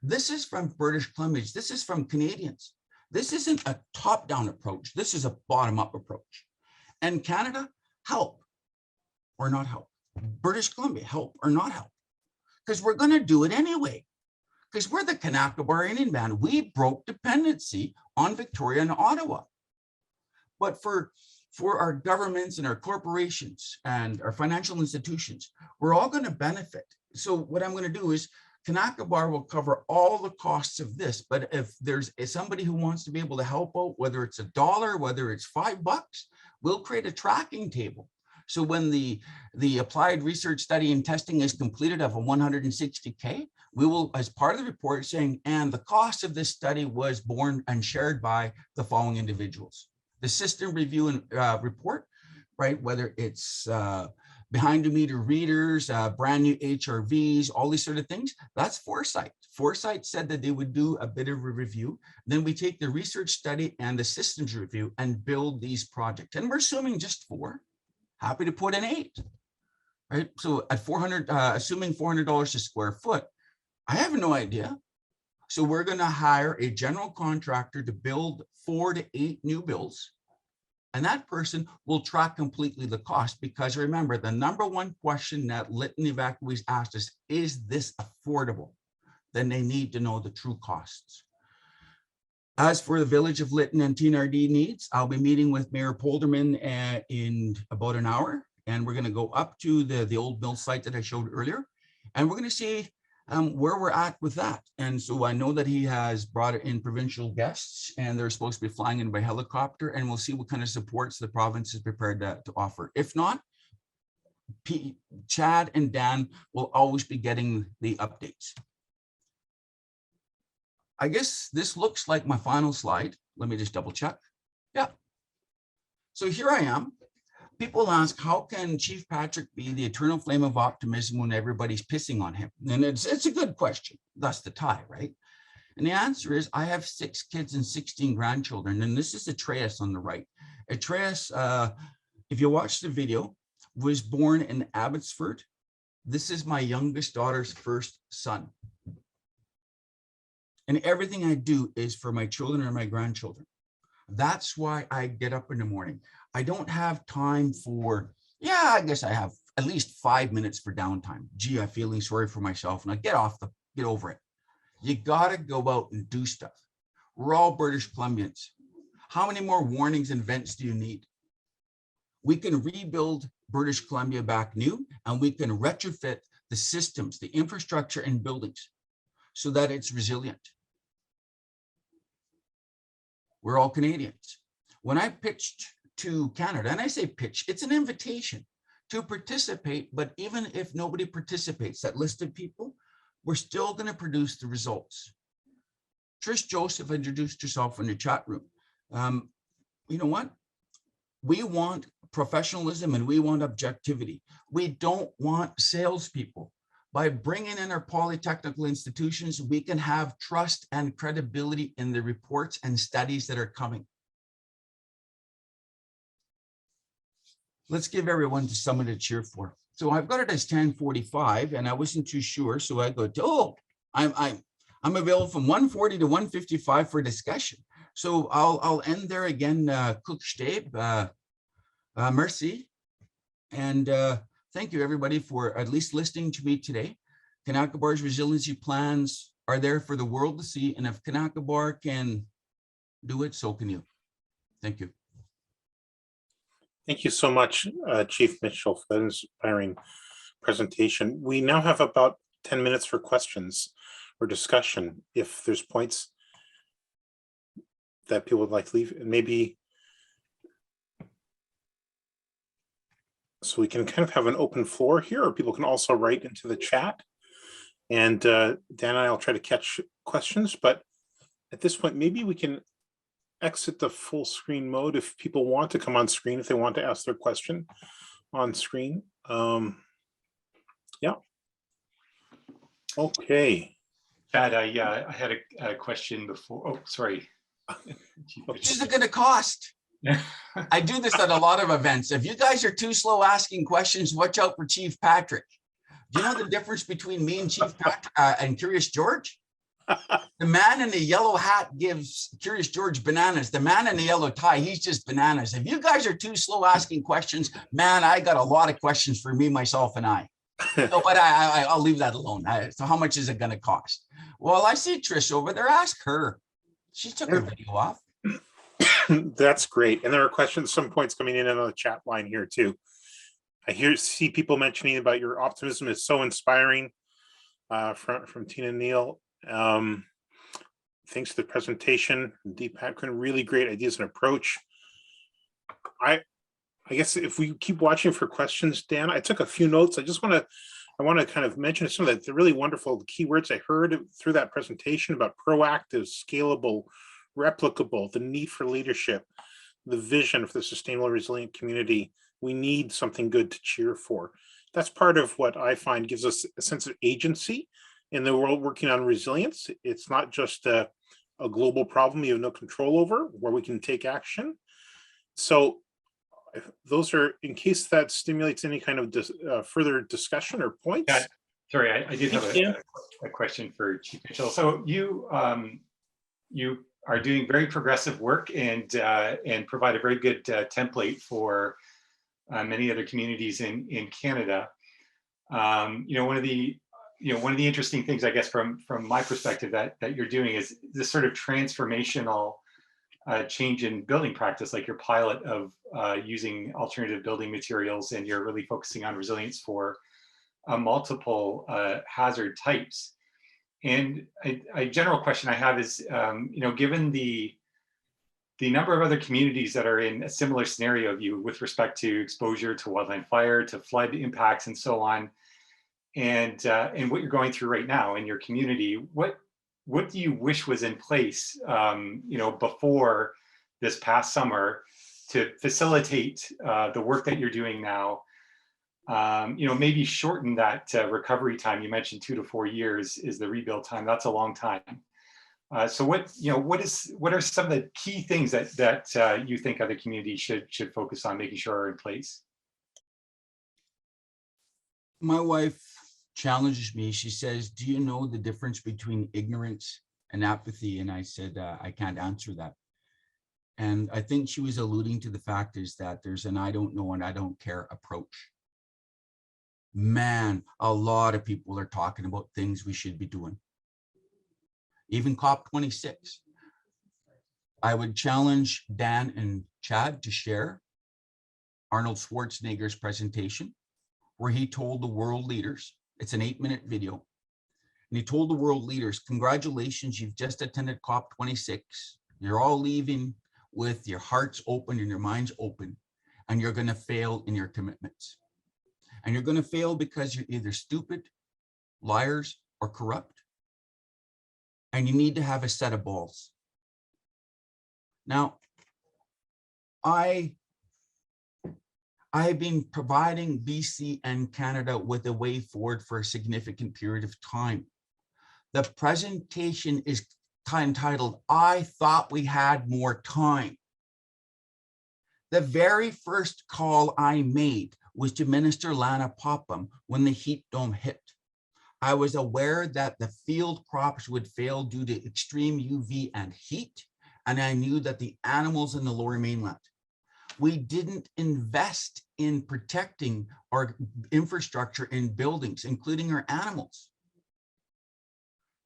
This is from British Columbians. This is from Canadians. This isn't a top-down approach. This is a bottom-up approach. And Canada, help or not help. British Columbia, help or not help. Because we're going to do it anyway. Because we're the Kanakabor Indian Band. We broke dependency on Victoria and Ottawa. But for our governments and our corporations and our financial institutions, we're all going to benefit. So what I'm going to do is Kanakabor will cover all the costs of this. But if there's somebody who wants to be able to help out, whether it's $1, whether it's $5, we'll create a tracking table. So when the applied research study and testing is completed of a 160K, we will, as part of the report, saying, and the cost of this study was borne and shared by the following individuals. The system review and report, right? Whether it's behind the meter readers, brand new HRVs, all these sort of things, that's Foresight. Foresight said that they would do a bit of a review. Then we take the research study and the systems review and build these projects. And we're assuming just 4. Happy to put in 8, right? So at assuming $400 a square foot, I have no idea. So we're going to hire a general contractor to build 4 to 8 new builds. And that person will track completely the cost, because remember, the number one question that Lytton evacuees asked us, is this affordable? Then they need to know the true costs. As for the village of Lytton and TNRD needs, I'll be meeting with Mayor Polderman in about an hour, and we're going to go up to the old mill site that I showed earlier, and we're going to see where we're at with that. And so I know that he has brought in provincial guests, and they're supposed to be flying in by helicopter, and we'll see what kind of supports the province is prepared to offer. If not, Chad and Dan will always be getting the updates. I guess this looks like my final slide. Let me just double check. Yeah. So here I am. People ask, how can Chief Patrick be the eternal flame of optimism when everybody's pissing on him? And it's a good question. That's the tie, right? And the answer is, I have 6 kids and 16 grandchildren. And this is Atreus on the right. Atreus, if you watch the video, was born in Abbotsford. This is my youngest daughter's first son. And everything I do is for my children and my grandchildren. That's why I get up in the morning. I don't have time for, yeah, I guess I have at least 5 minutes for downtime. Gee, I'm feeling sorry for myself. And I get over it. You got to go out and do stuff. We're all British Columbians. How many more warnings and events do you need? We can rebuild British Columbia back new, and we can retrofit the systems, the infrastructure and buildings so that it's resilient. We're all Canadians. When I pitched to Canada, and I say pitch, it's an invitation to participate, but even if nobody participates, that list of people, we're still going to produce the results. Trish Joseph introduced herself in the chat room. You know what? We want professionalism and we want objectivity. We don't want salespeople. By bringing in our polytechnical institutions, we can have trust and credibility in the reports and studies that are coming. Let's give everyone someone to cheer for. So I've got it as 10:45, and I wasn't too sure, so I go, oh, I'm available from 1:40 to 1:55 for discussion. So I'll end there again. Cook Stabe, merci, and thank you everybody for at least listening to me today. Kanakabar's resiliency plans are there for the world to see, and if Kanakabar can do it, so can you. Thank you. Thank you so much, Chief Mitchell, for that inspiring presentation. We now have about 10 minutes for questions or discussion. If there's points that people would like to leave, maybe so we can kind of have an open floor here, or people can also write into the chat. And Dan and I will try to catch questions, but at this point, maybe we can exit the full screen mode if people want to come on screen, if they want to ask their question on screen. Yeah. Okay. Chad, I had a question before. Oh, sorry. What is it going to cost? I do this at a lot of events. If you guys are too slow asking questions, watch out for Chief Patrick. Do you know the difference between me and Chief Patrick and Curious George? The man in the yellow hat gives Curious George bananas. The man in the yellow tie, he's just bananas. If you guys are too slow asking questions, man, I got a lot of questions for me, myself, and I. So, but I'll leave that alone. So how much is it going to cost? Well, I see Trish over there. Ask her. She took her video off. That's great. And there are questions, some points coming in on the chat line here too. I see people mentioning about your optimism is so inspiring from Tina Neal. Thanks for the presentation. Deepak, really great ideas and approach. I guess if we keep watching for questions, Dan, I took a few notes. I want to kind of mention some of the really wonderful keywords I heard through that presentation about proactive, scalable, replicable, the need for leadership, the vision for the sustainable, resilient community. We need something good to cheer for. That's part of what I find gives us a sense of agency in the world working on resilience. It's not just a global problem you have no control over, where we can take action. So those are, in case that stimulates any kind of further discussion or points. Yeah, sorry, I did have a question for Chief Mitchell. So you are doing very progressive work and provide a very good template for many other communities in Canada. One of the interesting things, I guess, from my perspective that you're doing is this sort of transformational change in building practice, like your pilot of using alternative building materials, and you're really focusing on resilience for multiple hazard types. And a general question I have is, given the number of other communities that are in a similar scenario of you with respect to exposure to wildland fire, to flood impacts, and so on, and what you're going through right now in your community, what do you wish was in place, before this past summer to facilitate the work that you're doing now? Maybe shorten that recovery time. You mentioned 2 to 4 years is the rebuild time. That's a long time. So what are some of the key things that you think other communities should focus on making sure are in place? My wife challenges me. She says, do you know the difference between ignorance and apathy. And I said, I can't answer that. And I think she was alluding to the fact is that there's an I don't know and I don't care approach. Man, a lot of people are talking about things we should be doing. Even COP26. I would challenge Dan and Chad to share Arnold Schwarzenegger's presentation, where he told the world leaders, it's an 8-minute video, and he told the world leaders, congratulations, you've just attended COP26. You're all leaving with your hearts open and your minds open, and you're going to fail in your commitments. And you're going to fail because you're either stupid, liars, or corrupt. And you need to have a set of balls. Now, I have been providing BC and Canada with a way forward for a significant period of time. The presentation is entitled, I Thought We Had More Time. The very first call I made was to Minister Lana Popham when the heat dome hit. I was aware that the field crops would fail due to extreme UV and heat, and I knew that the animals in the Lower Mainland. We didn't invest in protecting our infrastructure in buildings, including our animals.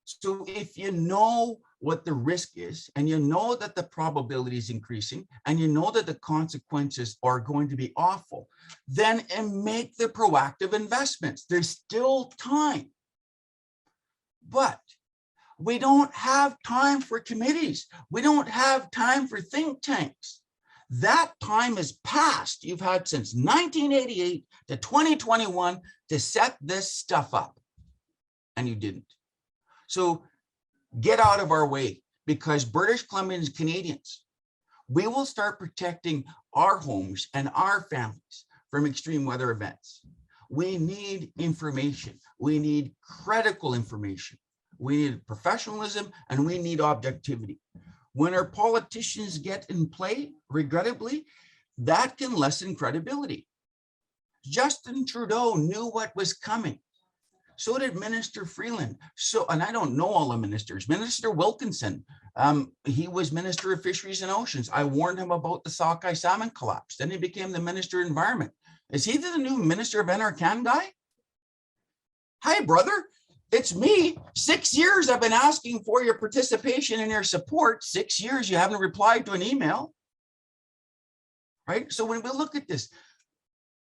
So if you know what the risk is, and you know that the probability is increasing, and you know that the consequences are going to be awful, then make the proactive investments. There's still time. But we don't have time for committees. We don't have time for think tanks. That time is past. You've had since 1988 to 2021 to set this stuff up, and you didn't. So get out of our way, because British Columbians and Canadians, we will start protecting our homes and our families from extreme weather events. We need information. We need critical information. We need professionalism, and we need objectivity. When our politicians get in play, regrettably, that can lessen credibility. Justin Trudeau knew what was coming. So did Minister Freeland. And I don't know all the ministers. Minister Wilkinson, he was Minister of Fisheries and Oceans. I warned him about the sockeye salmon collapse. Then he became the Minister of Environment. Is he the new Minister of NRCan guy? Hi, brother. It's me. 6 years I've been asking for your participation and your support. 6 years you haven't replied to an email. Right? So when we look at this,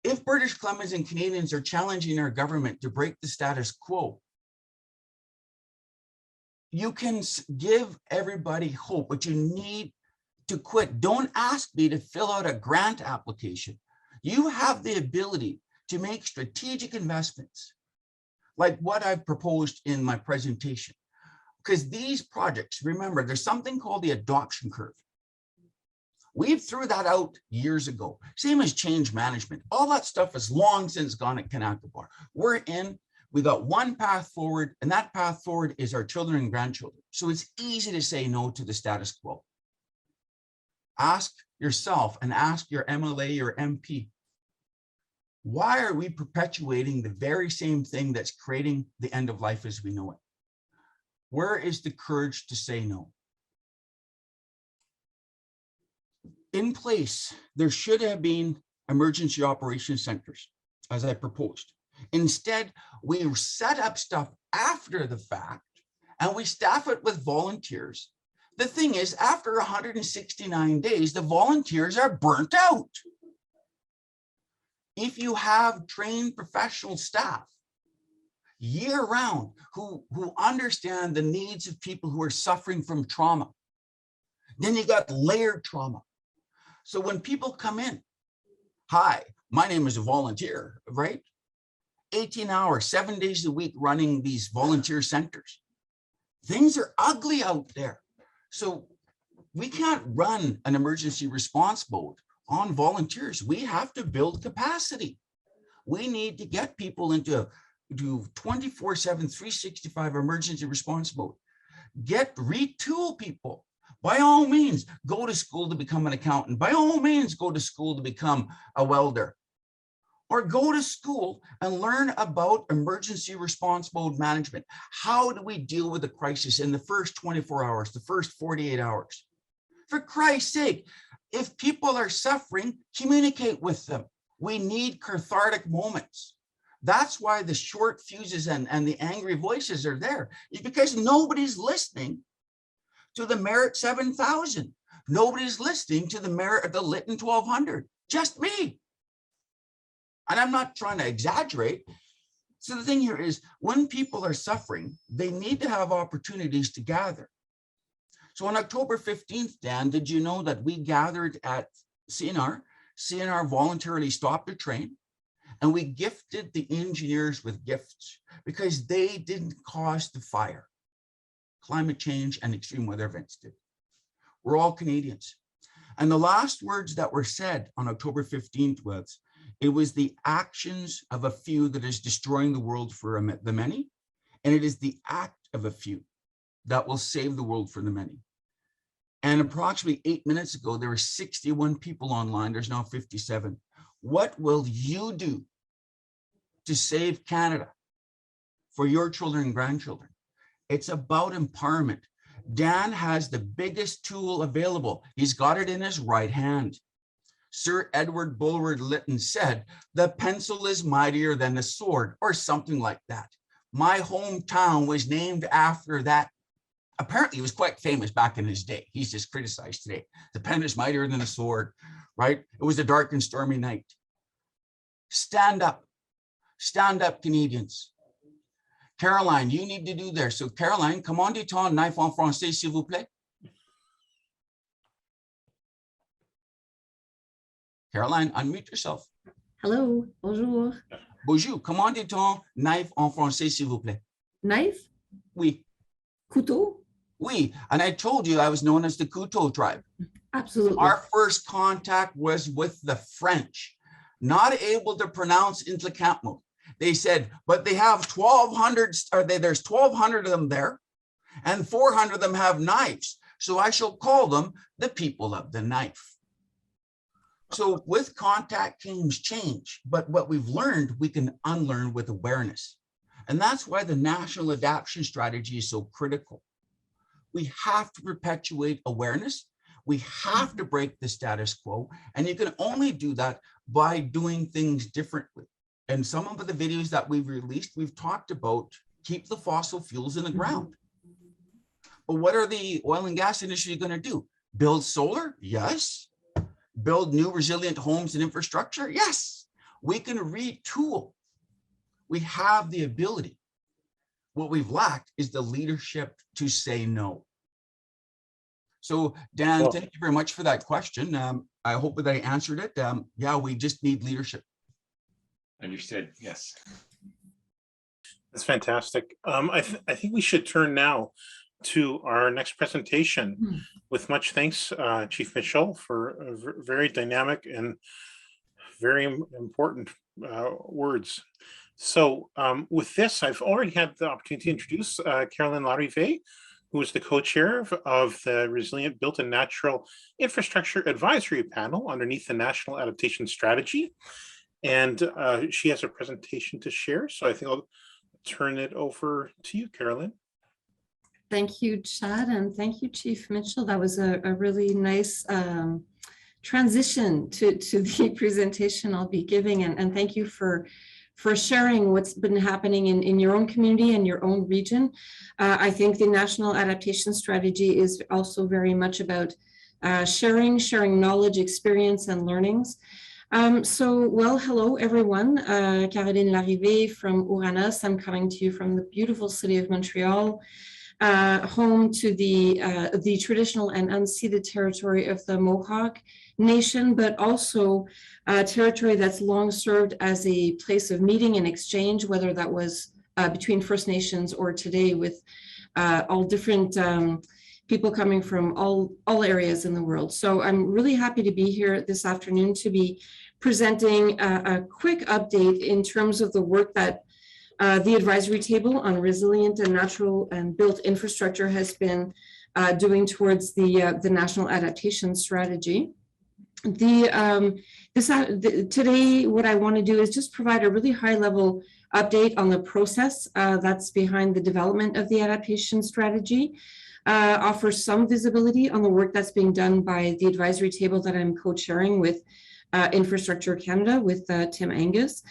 if British Columbians and Canadians are challenging our government to break the status quo, you can give everybody hope, but you need to quit. Don't ask me to fill out a grant application. You have the ability to make strategic investments, like what I've proposed in my presentation. Because these projects, remember, there's something called the adoption curve. We threw that out years ago. Same as change management. All that stuff is long since gone at Kanakabar. We're in, we got one path forward, and that path forward is our children and grandchildren. So it's easy to say no to the status quo. Ask yourself and ask your MLA or MP, why are we perpetuating the very same thing that's creating the end of life as we know it? Where is the courage to say no? In place, there should have been emergency operations centers, as I proposed. Instead, we set up stuff after the fact, and we staff it with volunteers. The thing is, after 169 days, the volunteers are burnt out. If you have trained professional staff year-round who understand the needs of people who are suffering from trauma, then you got layered trauma. So when people come in, hi, my name is a volunteer, right? 18 hours, 7 days a week running these volunteer centers. Things are ugly out there. So we can't run an emergency response mode on volunteers. We have to build capacity. We need to get people into 24/7, 365 emergency response mode. Retool people. By all means, go to school to become an accountant. By all means, go to school to become a welder. or go to school and learn about emergency response mode management. How do we deal with a crisis in the first 24 hours, the first 48 hours? For Christ's sake, if people are suffering, communicate with them. We need cathartic moments. That's why the short fuses and the angry voices are there, is because nobody's listening to the Merit 7000. Nobody's listening to the Lytton 1200, just me. And I'm not trying to exaggerate. So the thing here is, when people are suffering, they need to have opportunities to gather. So on October 15th, Dan, did you know that we gathered at CNR? CNR voluntarily stopped a train, and we gifted the engineers with gifts because they didn't cause the fire. Climate change and extreme weather events did. We're all Canadians. And the last words that were said on October 15th was, it was the actions of a few that is destroying the world for the many, and it is the act of a few that will save the world for the many. And approximately 8 minutes ago, there were 61 people online. There's now 57. What will you do to save Canada for your children and grandchildren? It's about empowerment. Dan has the biggest tool available. He's got it in his right hand. Sir Edward Bulwer Lytton said, the pencil is mightier than the sword, or something like that. My hometown was named after that. Apparently he was quite famous back in his day. He's just criticized today. The pen is mightier than the sword, right? It was a dark and stormy night. Stand up, Canadians. Caroline, you need to do there. So Caroline, comment dit-on knife en français, s'il vous plaît? Caroline, unmute yourself. Hello, bonjour. Bonjour, comment dit-on knife en français, s'il vous plaît? Knife? Oui. Couteau? Oui, and I told you I was known as the Couteau tribe. Absolutely. Our first contact was with the French, not able to pronounce Intlicampo. They said, but they have 1,200, there's 1,200 of them there, and 400 of them have knives. So I shall call them the people of the knife. So with contact comes change, but what we've learned, we can unlearn with awareness. And that's why the national adaptation strategy is so critical. We have to perpetuate awareness. We have to break the status quo. And you can only do that by doing things differently. And some of the videos that we've released, we've talked about keep the fossil fuels in the ground. But what are the oil and gas industry going to do? Build solar? Yes. Build new resilient homes and infrastructure? Yes. We can retool. We have the ability. What we've lacked is the leadership to say no. So Dan, thank you very much for that question. I hope that I answered it. Yeah, we just need leadership. Understood, yes. That's fantastic. I think we should turn now to our next presentation. With much thanks, Chief Mitchell, for a very dynamic and very important words. So with this, I've already had the opportunity to introduce Caroline Larive, who is the co-chair of the Resilient Built and Natural Infrastructure Advisory Panel underneath the National Adaptation Strategy. And she has a presentation to share. So I think I'll turn it over to you, Caroline. Thank you, Chad, and thank you, Chief Mitchell. That was a really nice transition to the presentation I'll be giving. And thank you for sharing what's been happening in your own community and your own region. I think the National Adaptation Strategy is also very much about sharing knowledge, experience, and learnings. Hello, everyone. Caroline Larive from Ouranos. I'm coming to you from the beautiful city of Montreal, home to the traditional and unceded territory of the Mohawk Nation, but also a territory that's long served as a place of meeting and exchange, whether that was between First Nations or today with all different people coming from all areas in the world. So I'm really happy to be here this afternoon to be presenting a quick update in terms of the work that the advisory table on resilient and natural and built infrastructure has been doing towards the National Adaptation Strategy. The Today, what I want to do is just provide a really high-level update on the process that's behind the development of the adaptation strategy, offer some visibility on the work that's being done by the advisory table that I'm co-chairing with Infrastructure Canada with Tim Angus,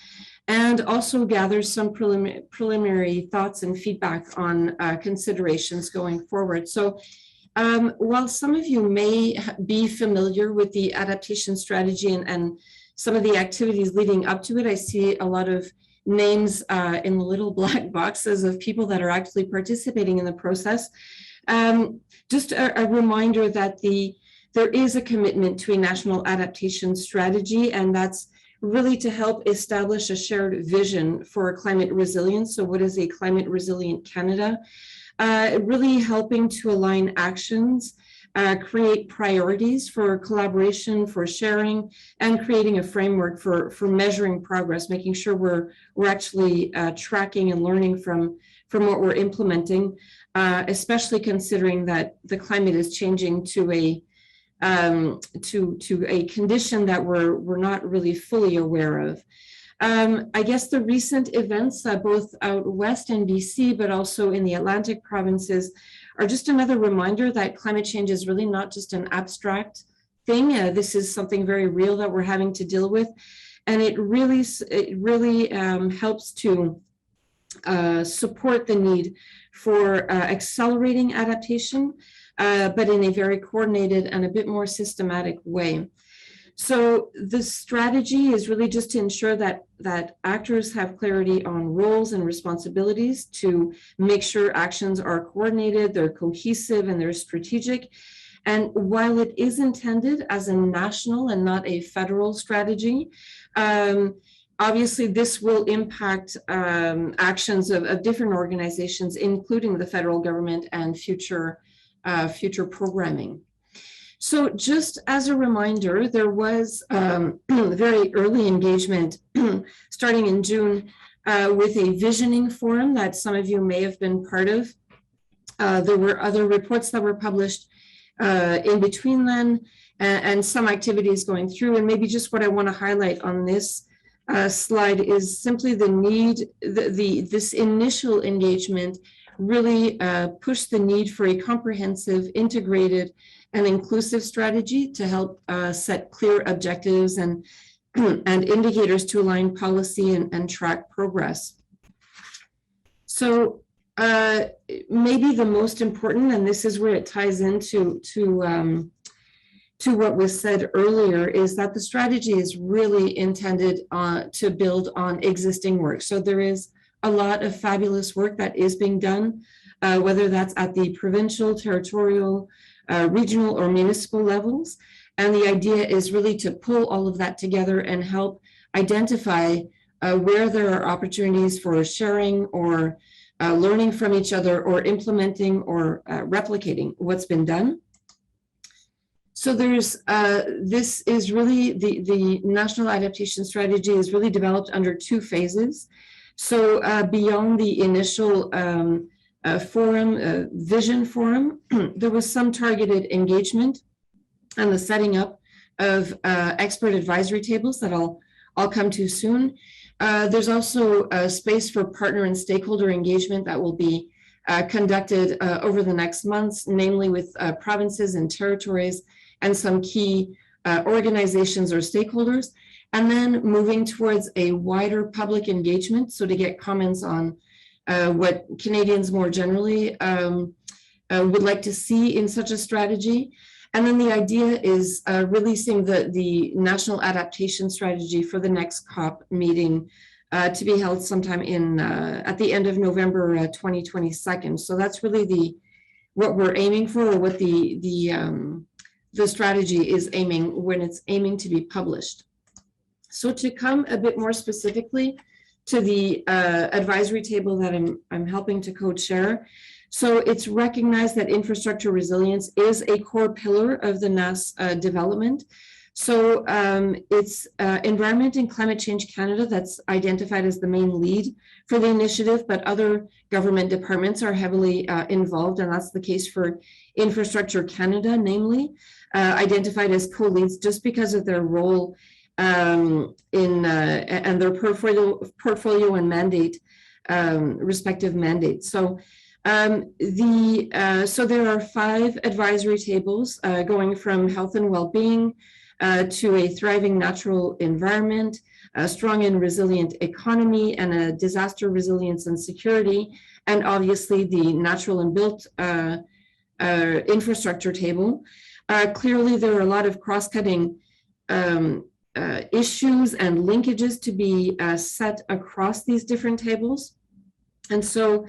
and also gather some preliminary thoughts and feedback on considerations going forward. So while some of you may be familiar with the adaptation strategy and some of the activities leading up to it, I see a lot of names in the little black boxes of people that are actually participating in the process. Just a reminder that there is a commitment to a national adaptation strategy, and that's really to help establish a shared vision for climate resilience. So what is a climate resilient Canada? Really helping to align actions, create priorities for collaboration, for sharing, and creating a framework for measuring progress, making sure we're actually tracking and learning from what we're implementing, especially considering that the climate is changing to a condition that we're not really fully aware of. I guess the recent events, both out west in BC, but also in the Atlantic provinces, are just another reminder that climate change is really not just an abstract thing. This is something very real that we're having to deal with. And it really helps to support the need for accelerating adaptation, but in a very coordinated and a bit more systematic way. So the strategy is really just to ensure that actors have clarity on roles and responsibilities, to make sure actions are coordinated, they're cohesive, and they're strategic. And while it is intended as a national and not a federal strategy, obviously this will impact actions of different organizations, including the federal government and future programming. So just as a reminder, there was very early engagement starting in June with a visioning forum that some of you may have been part of. There were other reports that were published in between then, and some activities going through. And maybe just what I want to highlight on this slide is simply the need, this initial engagement really pushed the need for a comprehensive, integrated, and inclusive strategy to help set clear objectives and indicators to align policy and track progress. So maybe the most important, and this is where it ties into what was said earlier, is that the strategy is really intended to build on existing work. So there is a lot of fabulous work that is being done, whether that's at the provincial, territorial, regional, or municipal levels. And the idea is really to pull all of that together and help identify where there are opportunities for sharing or learning from each other, or implementing or replicating what's been done. So there's, this is really, the National Adaptation Strategy is really developed under two phases. So beyond the initial vision forum, there was some targeted engagement and the setting up of expert advisory tables that I'll come to soon. There's also a space for partner and stakeholder engagement that will be conducted over the next months, namely with provinces and territories and some key organizations or stakeholders, and then moving towards a wider public engagement, so to get comments on what Canadians more generally would like to see in such a strategy. And then the idea is releasing the National Adaptation Strategy for the next COP meeting to be held sometime in at the end of November 2022. So that's really what we're aiming for, or what the strategy is aiming when it's aiming to be published. So to come a bit more specifically to the advisory table that I'm helping to co-chair. So it's recognized that infrastructure resilience is a core pillar of the NAS development. So it's Environment and Climate Change Canada that's identified as the main lead for the initiative, but other government departments are heavily involved, and that's the case for Infrastructure Canada, namely, identified as co-leads just because of their role and their portfolio and mandate, respective mandates. So so there are 5 advisory tables going from health and well-being to a thriving natural environment, a strong and resilient economy, and a disaster resilience and security, and obviously the natural and built infrastructure table. Clearly, there are a lot of cross-cutting issues and linkages to be set across these different tables. And so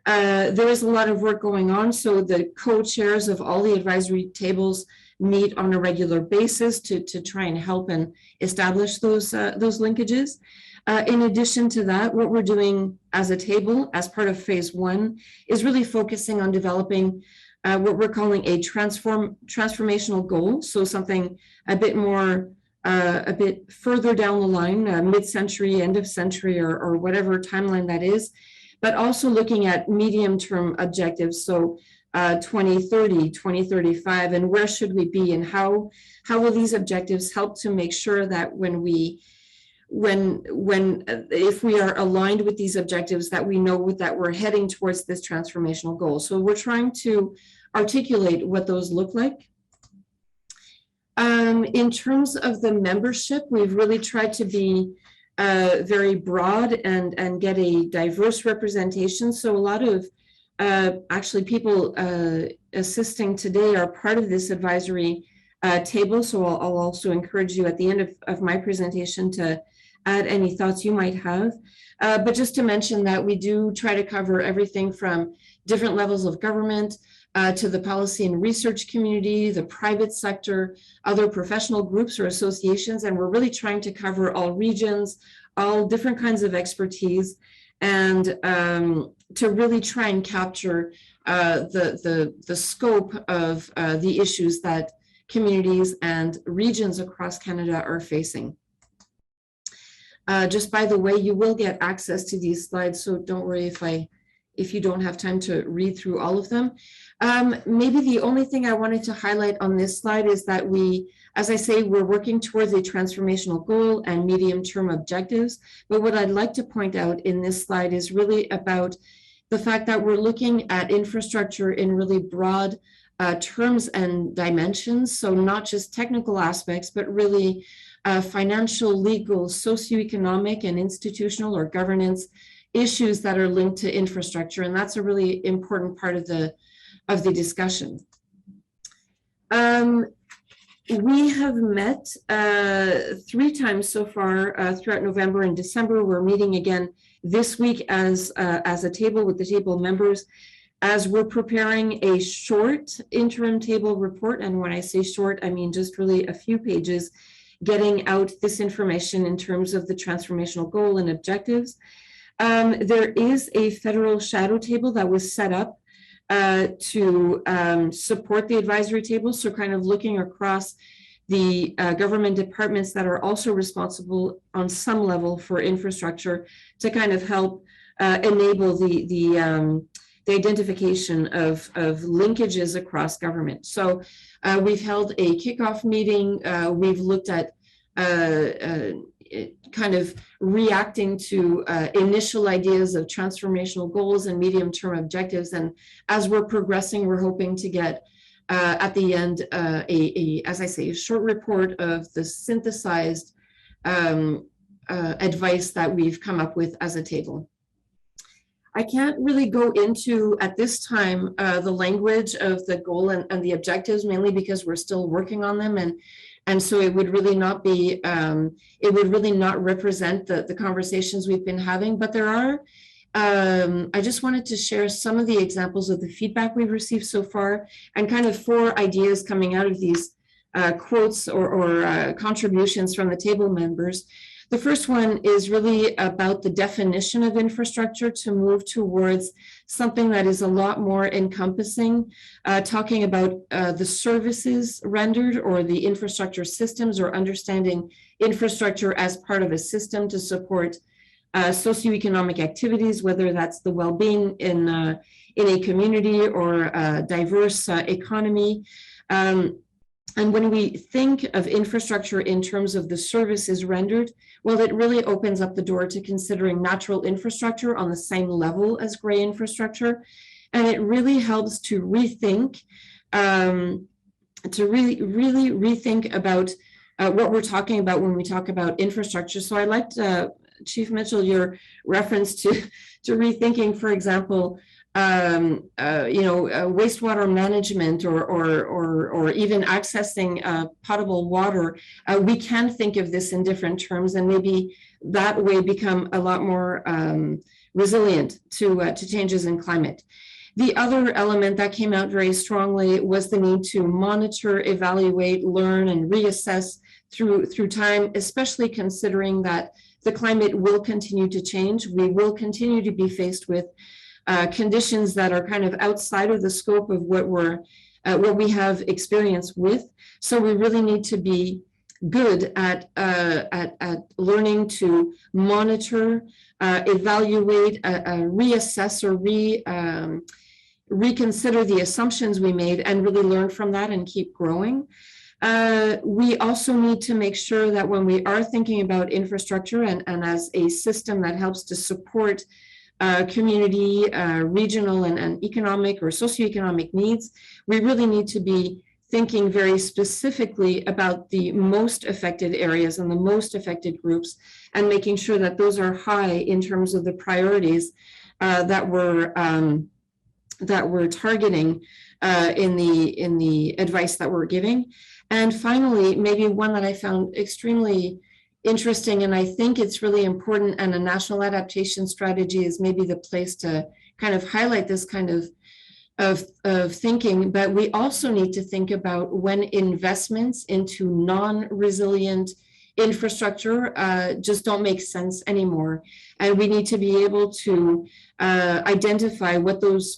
there is a lot of work going on. So the co-chairs of all the advisory tables meet on a regular basis to try and help and establish those linkages. In addition to that, what we're doing as a table, as part of phase 1, is really focusing on developing what we're calling a transformational goal. So something a bit more, a bit further down the line, mid-century, end of century, or whatever timeline that is, but also looking at medium-term objectives. So 2030, 2035, and where should we be, and how will these objectives help to make sure that if we are aligned with these objectives, that we know that we're heading towards this transformational goal. So we're trying to articulate what those look like. In terms of the membership, we've really tried to be very broad and get a diverse representation. So a lot of actually people assisting today are part of this advisory table. So I'll also encourage you at the end of my presentation to add any thoughts you might have. But just to mention that we do try to cover everything from different levels of government to the policy and research community, the private sector, other professional groups or associations, and we're really trying to cover all regions, all different kinds of expertise, and to really try and capture the scope of the issues that communities and regions across Canada are facing. Just by the way, you will get access to these slides, so don't worry if you don't have time to read through all of them. Maybe the only thing I wanted to highlight on this slide is that as I say, we're working towards a transformational goal and medium-term objectives. But what I'd like to point out in this slide is really about the fact that we're looking at infrastructure in really broad terms and dimensions. So not just technical aspects, but really financial, legal, socioeconomic, and institutional or governance issues that are linked to infrastructure. And that's a really important part of the discussion. We have met 3 times so far throughout November and December. We're meeting again this week as a table with the table members, as we're preparing a short interim table report. And when I say short, I mean just really a few pages, getting out this information in terms of the transformational goal and objectives. There is a federal shadow table that was set up to support the advisory table. So kind of looking across the government departments that are also responsible on some level for infrastructure to kind of help enable the identification of linkages across government. So we've held a kickoff meeting. We've looked at kind of reacting to initial ideas of transformational goals and medium-term objectives. And as we're progressing, we're hoping to get at the end, as I say, a short report of the synthesized advice that we've come up with as a table. I can't really go into, at this time, the language of the goal and the objectives, mainly because we're still working on them. And so it would really not be, it would really not represent the conversations we've been having, but there are, I just wanted to share some of the examples of the feedback we've received so far and kind of 4 ideas coming out of these quotes or contributions from the table members. The first one is really about the definition of infrastructure to move towards something that is a lot more encompassing, talking about the services rendered or the infrastructure systems, or understanding infrastructure as part of a system to support socioeconomic activities, whether that's the well-being in a community or a diverse economy. And when we think of infrastructure in terms of the services rendered, well, it really opens up the door to considering natural infrastructure on the same level as gray infrastructure. And it really helps to rethink, to really rethink about what we're talking about when we talk about infrastructure. So I liked, Chief Mitchell, your reference to rethinking, for example, wastewater management or even accessing potable water. We can think of this in different terms, and maybe that way become a lot more resilient to changes in climate. The other element that came out very strongly was the need to monitor, evaluate, learn, and reassess through time, especially considering that the climate will continue to change. We will continue to be faced with conditions that are kind of outside of the scope of what we have experience with. So we really need to be good at learning to monitor, evaluate, reassess, or reconsider the assumptions we made and really learn from that and keep growing. We also need to make sure that when we are thinking about infrastructure and as a system that helps to support community, regional, and economic or socioeconomic needs, we really need to be thinking very specifically about the most affected areas and the most affected groups, and making sure that those are high in terms of the priorities that we're targeting in the advice that we're giving. And finally, maybe one that I found extremely interesting, and I think it's really important, and a national adaptation strategy is maybe the place to kind of highlight this kind of thinking. But we also need to think about when investments into non-resilient infrastructure just don't make sense anymore, and we need to be able to identify what those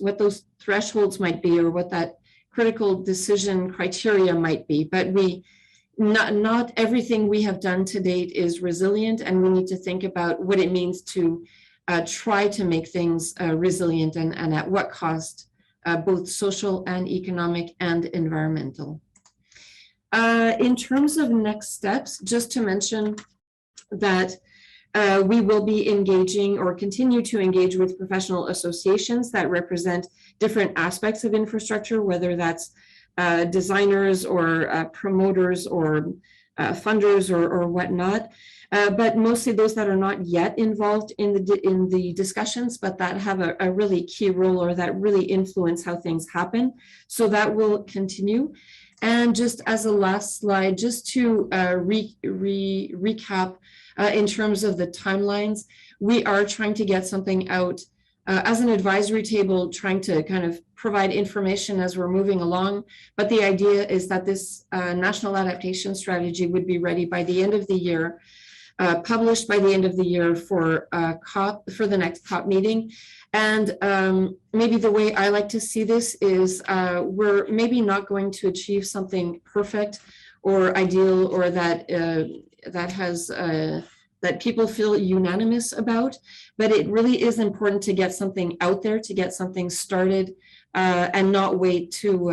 thresholds might be, or what that critical decision criteria might be. But not everything we have done to date is resilient, and we need to think about what it means to try to make things resilient, and at what cost, both social and economic and environmental. In terms of next steps, just to mention that we will be engaging or continue to engage with professional associations that represent different aspects of infrastructure, whether that's designers or promoters or funders or whatnot, but mostly those that are not yet involved in the discussions, but that have a really key role, or that really influence how things happen. So that will continue. And just as a last slide, just to recap in terms of the timelines, we are trying to get something out as an advisory table, trying to kind of provide information as we're moving along. But the idea is that this national adaptation strategy would be ready by the end of the year, published by the end of the year for the next COP meeting. And maybe the way I like to see this is we're maybe not going to achieve something perfect or ideal, or that that people feel unanimous about, but it really is important to get something out there, to get something started, and not wait to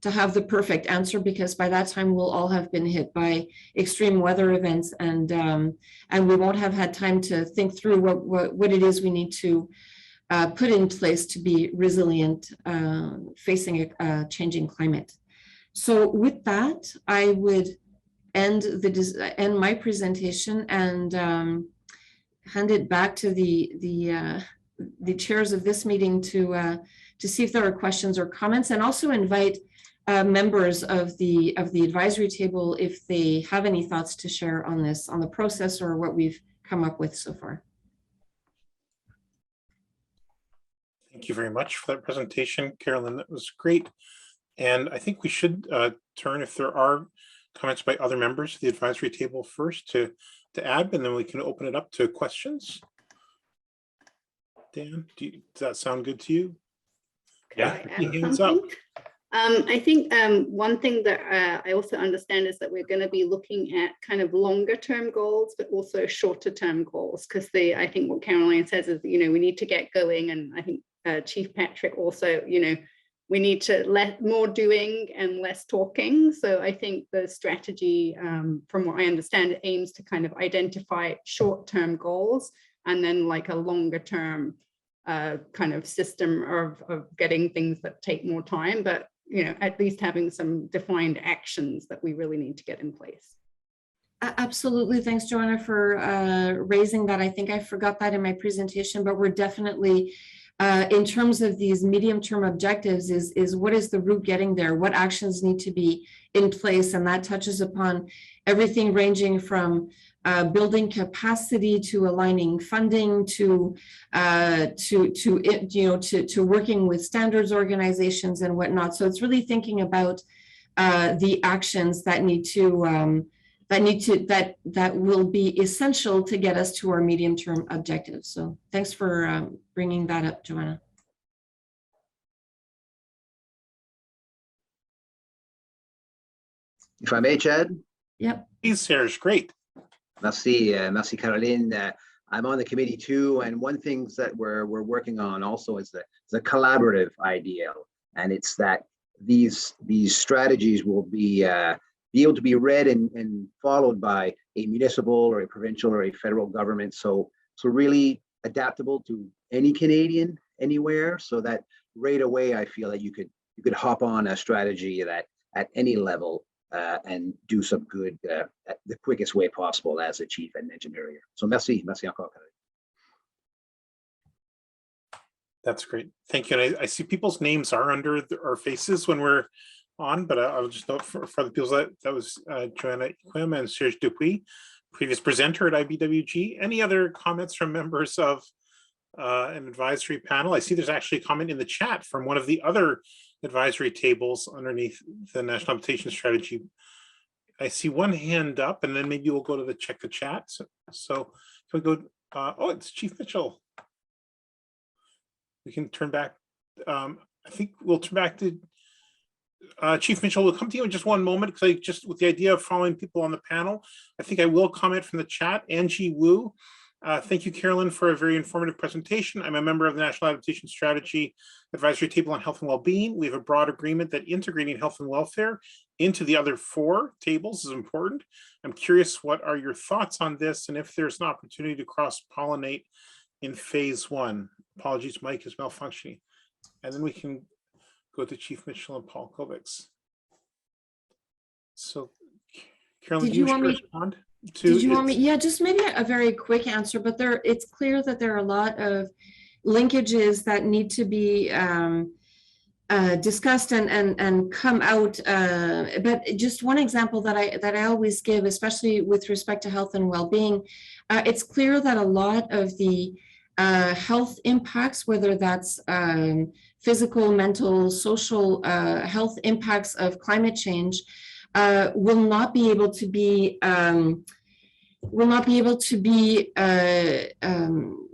have the perfect answer, because by that time we'll all have been hit by extreme weather events, and we won't have had time to think through what it is we need to put in place to be resilient facing a changing climate. So with that, I would end my presentation and hand it back to the chairs of this meeting to see if there are questions or comments, and also invite members of the advisory table if they have any thoughts to share on this, on the process or what we've come up with so far. Thank you very much for that presentation, Carolyn. That was great. And I think we should turn, if there are comments by other members of the advisory table first, to add, and then we can open it up to questions. Dan, does that sound good to you? Yeah. Hands up. I think one thing that I also understand is that we're going to be looking at kind of longer term goals, but also shorter term goals, because I think what Caroline says is, we need to get going. And I think Chief Patrick also, we need to let more doing and less talking. So I think the strategy, from what I understand, it aims to kind of identify short-term goals and then like a longer-term kind of system of getting things that take more time, but at least having some defined actions that we really need to get in place. Absolutely. Thanks, Joanna, for raising that. I think I forgot that in my presentation, but we're definitely, in terms of these medium-term objectives, is what is the route getting there? What actions need to be in place? And that touches upon everything ranging from building capacity to aligning funding to working with standards organizations and whatnot. So it's really thinking about the actions that need to that will be essential to get us to our medium-term objectives. So thanks for bringing that up, Joanna. If I may, Chad? Yep. Please, Serge, great. Merci, merci, Caroline. I'm on the committee too, and one thing that we're working on also is the collaborative ideal, and it's that these strategies will be able to be read and followed by a municipal or a provincial or a federal government. So really adaptable to any Canadian anywhere, so that right away I feel that you could hop on a strategy that at any level and do some good at the quickest way possible, as the chief had mentioned earlier. So merci encore. That's great. Thank you. And I see people's names are under our faces when we're on, but I'll just note for the people that was Joanna Quim and Serge Dupuis, previous presenter at IBWG. Any other comments from members of an advisory panel? I see there's actually a comment in the chat from one of the other advisory tables underneath the National Adaptation Strategy. I see one hand up, and then maybe we'll go to check the chat. So can we go? Oh, it's Chief Mitchell. We can turn back. I think we'll turn back to Chief Mitchell. We'll come to you in just one moment, because just with the idea of following people on the panel, I think I will comment from the chat. Angie Wu, thank you, Carolyn, for a very informative presentation. I'm a member of the National Adaptation Strategy Advisory Table on Health and Wellbeing. We have a broad agreement that integrating health and welfare into the other 4 tables is important. I'm curious, what are your thoughts on this, and if there's an opportunity to cross-pollinate in phase 1? Apologies, mic is malfunctioning. And then we can go to Chief Mitchell and Paul Kovacs. So, Carolyn, do you want me to respond? Did you want me? Yeah, just maybe a very quick answer, but it's clear that there are a lot of linkages that need to be discussed and come out. But just one example that I always give, especially with respect to health and well-being, it's clear that a lot of the health impacts, whether that's physical, mental, social health impacts of climate change, will not be able to be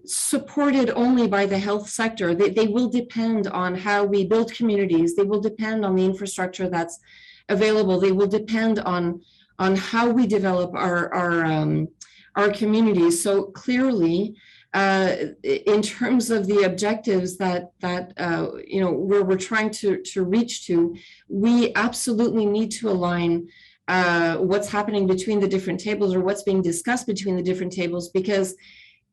supported only by the health sector. They will depend on how we build communities. They will depend on the infrastructure that's available. They will depend on how we develop our communities. So clearly, in terms of the objectives that where we're trying to reach to, we absolutely need to align what's happening between the different tables, or what's being discussed between the different tables, because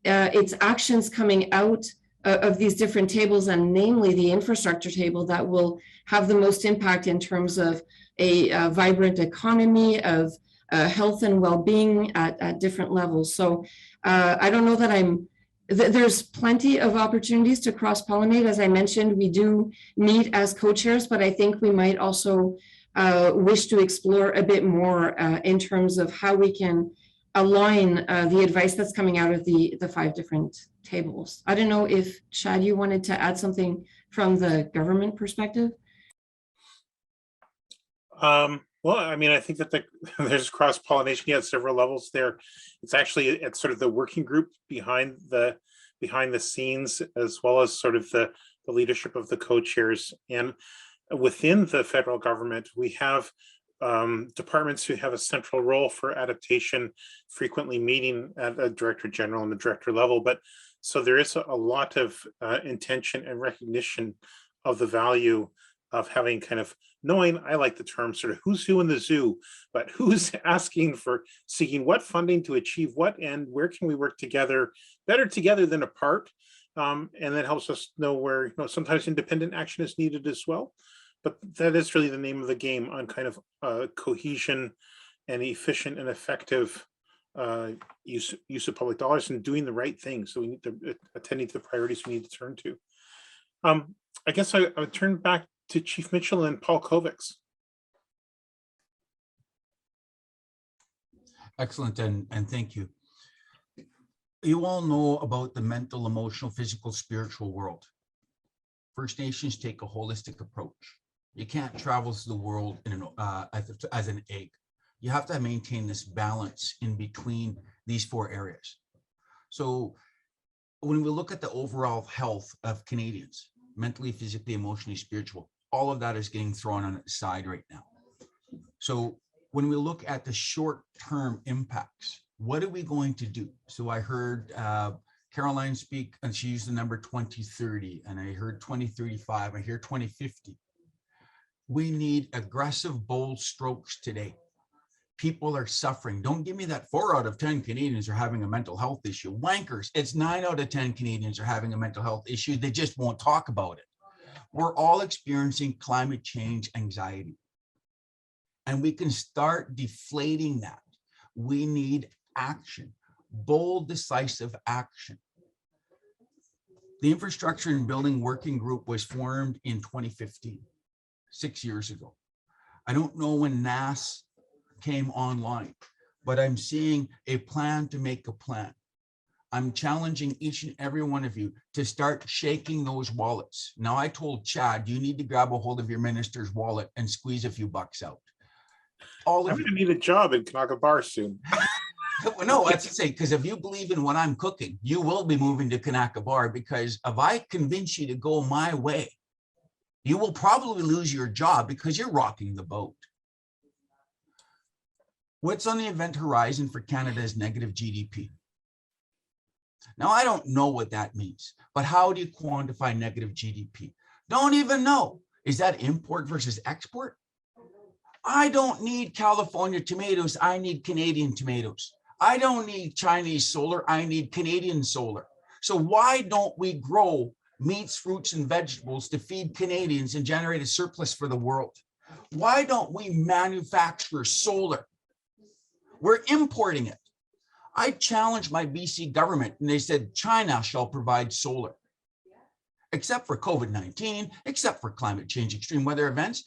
it's actions coming out of these different tables, and namely the infrastructure table, that will have the most impact in terms of a vibrant economy, of health and well-being at different levels. So I don't know that there's plenty of opportunities to cross-pollinate. As I mentioned, we do meet as co-chairs, but I think we might also wish to explore a bit more in terms of how we can align the advice that's coming out of the 5 different tables. I don't know if, Chad, you wanted to add something from the government perspective? Well, I mean, I think that there's cross-pollination at several levels there. It's actually at sort of the working group behind the scenes, as well as sort of the leadership of the co-chairs. And within the federal government, we have departments who have a central role for adaptation, frequently meeting at a director general and the director level. But so there is a lot of intention and recognition of the value of having kind of knowing, I like the term sort of who's who in the zoo, but who's asking for seeking what funding to achieve what, and where can we work together, better together than apart. And that helps us know where, sometimes independent action is needed as well. But that is really the name of the game on kind of cohesion and efficient and effective use of public dollars and doing the right thing. So we need to attending to the priorities we need to turn to. I guess I would turn back to Chief Mitchell and Paul Kovacs. Excellent, and thank you. You all know about the mental, emotional, physical, spiritual world. First Nations take a holistic approach. You can't travel through the world as an egg. You have to maintain this balance in between these four areas. So when we look at the overall health of Canadians, mentally, physically, emotionally, spiritual, all of that is getting thrown on its side right now. So when we look at the short-term impacts, what are we going to do? So I heard Caroline speak, and she used the number 2030, and I heard 2035, I hear 2050. We need aggressive, bold strokes today. People are suffering. Don't give me that 4 out of 10 Canadians are having a mental health issue. Wankers, it's 9 out of 10 Canadians are having a mental health issue. They just won't talk about it. We're all experiencing climate change anxiety. And we can start deflating that. We need action, bold, decisive action. The Infrastructure and Building Working Group was formed in 2015, 6 years ago. I don't know when NAS came online, but I'm seeing a plan to make a plan. I'm challenging each and every one of you to start shaking those wallets. Now, I told Chad, you need to grab a hold of your minister's wallet and squeeze a few bucks out. All of I'm you. going to need a job in Kanaka Bar soon. No, that's to say, because if you believe in what I'm cooking, you will be moving to Kanaka Bar, because if I convince you to go my way, you will probably lose your job because you're rocking the boat. What's on the event horizon for Canada's negative GDP? Now, I don't know what that means, but how do you quantify negative GDP? Don't even know. Is that import versus export? I don't need California tomatoes. I need Canadian tomatoes. I don't need Chinese solar. I need Canadian solar. So why don't we grow meats, fruits, and vegetables to feed Canadians and generate a surplus for the world? Why don't we manufacture solar? We're importing it. I challenged my BC government, and they said China shall provide solar. Except for COVID-19, except for climate change, extreme weather events,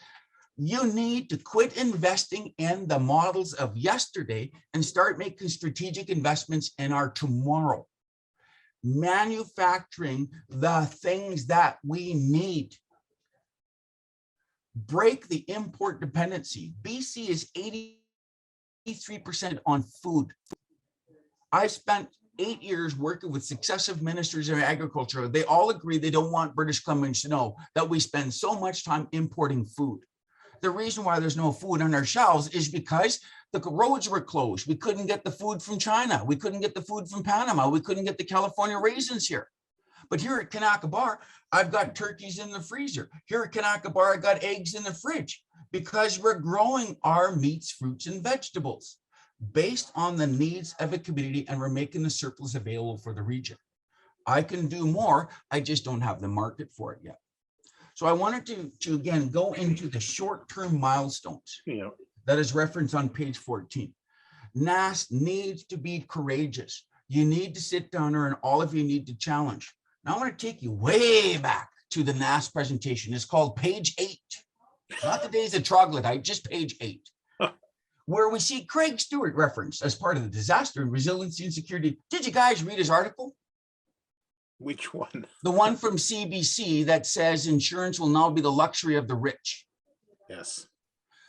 you need to quit investing in the models of yesterday and start making strategic investments in our tomorrow. Manufacturing the things that we need. Break the import dependency. BC is 83% on food. I spent 8 years working with successive ministers of agriculture. They all agree they don't want British Columbians to know that we spend so much time importing food. The reason why there's no food on our shelves is because the roads were closed. We couldn't get the food from China. We couldn't get the food from Panama. We couldn't get the California raisins here. But here at Kanaka Bar, I've got turkeys in the freezer. Here at Kanaka Bar, I got eggs in the fridge, because we're growing our meats, fruits, and vegetables based on the needs of a community, and we're making the surplus available for the region. I can do more. I just don't have the market for it yet. So I wanted to again, go into the short-term milestones that is referenced on page 14. NAS needs to be courageous. You need to sit down there, and all of you need to challenge. Now I want to take you way back to the NAS presentation. It's called page 8. Not the days of troglodyte, just page 8. Where we see Craig Stewart referenced as part of the disaster and resiliency and security. Did you guys read his article? Which one? The one from CBC that says insurance will now be the luxury of the rich. Yes.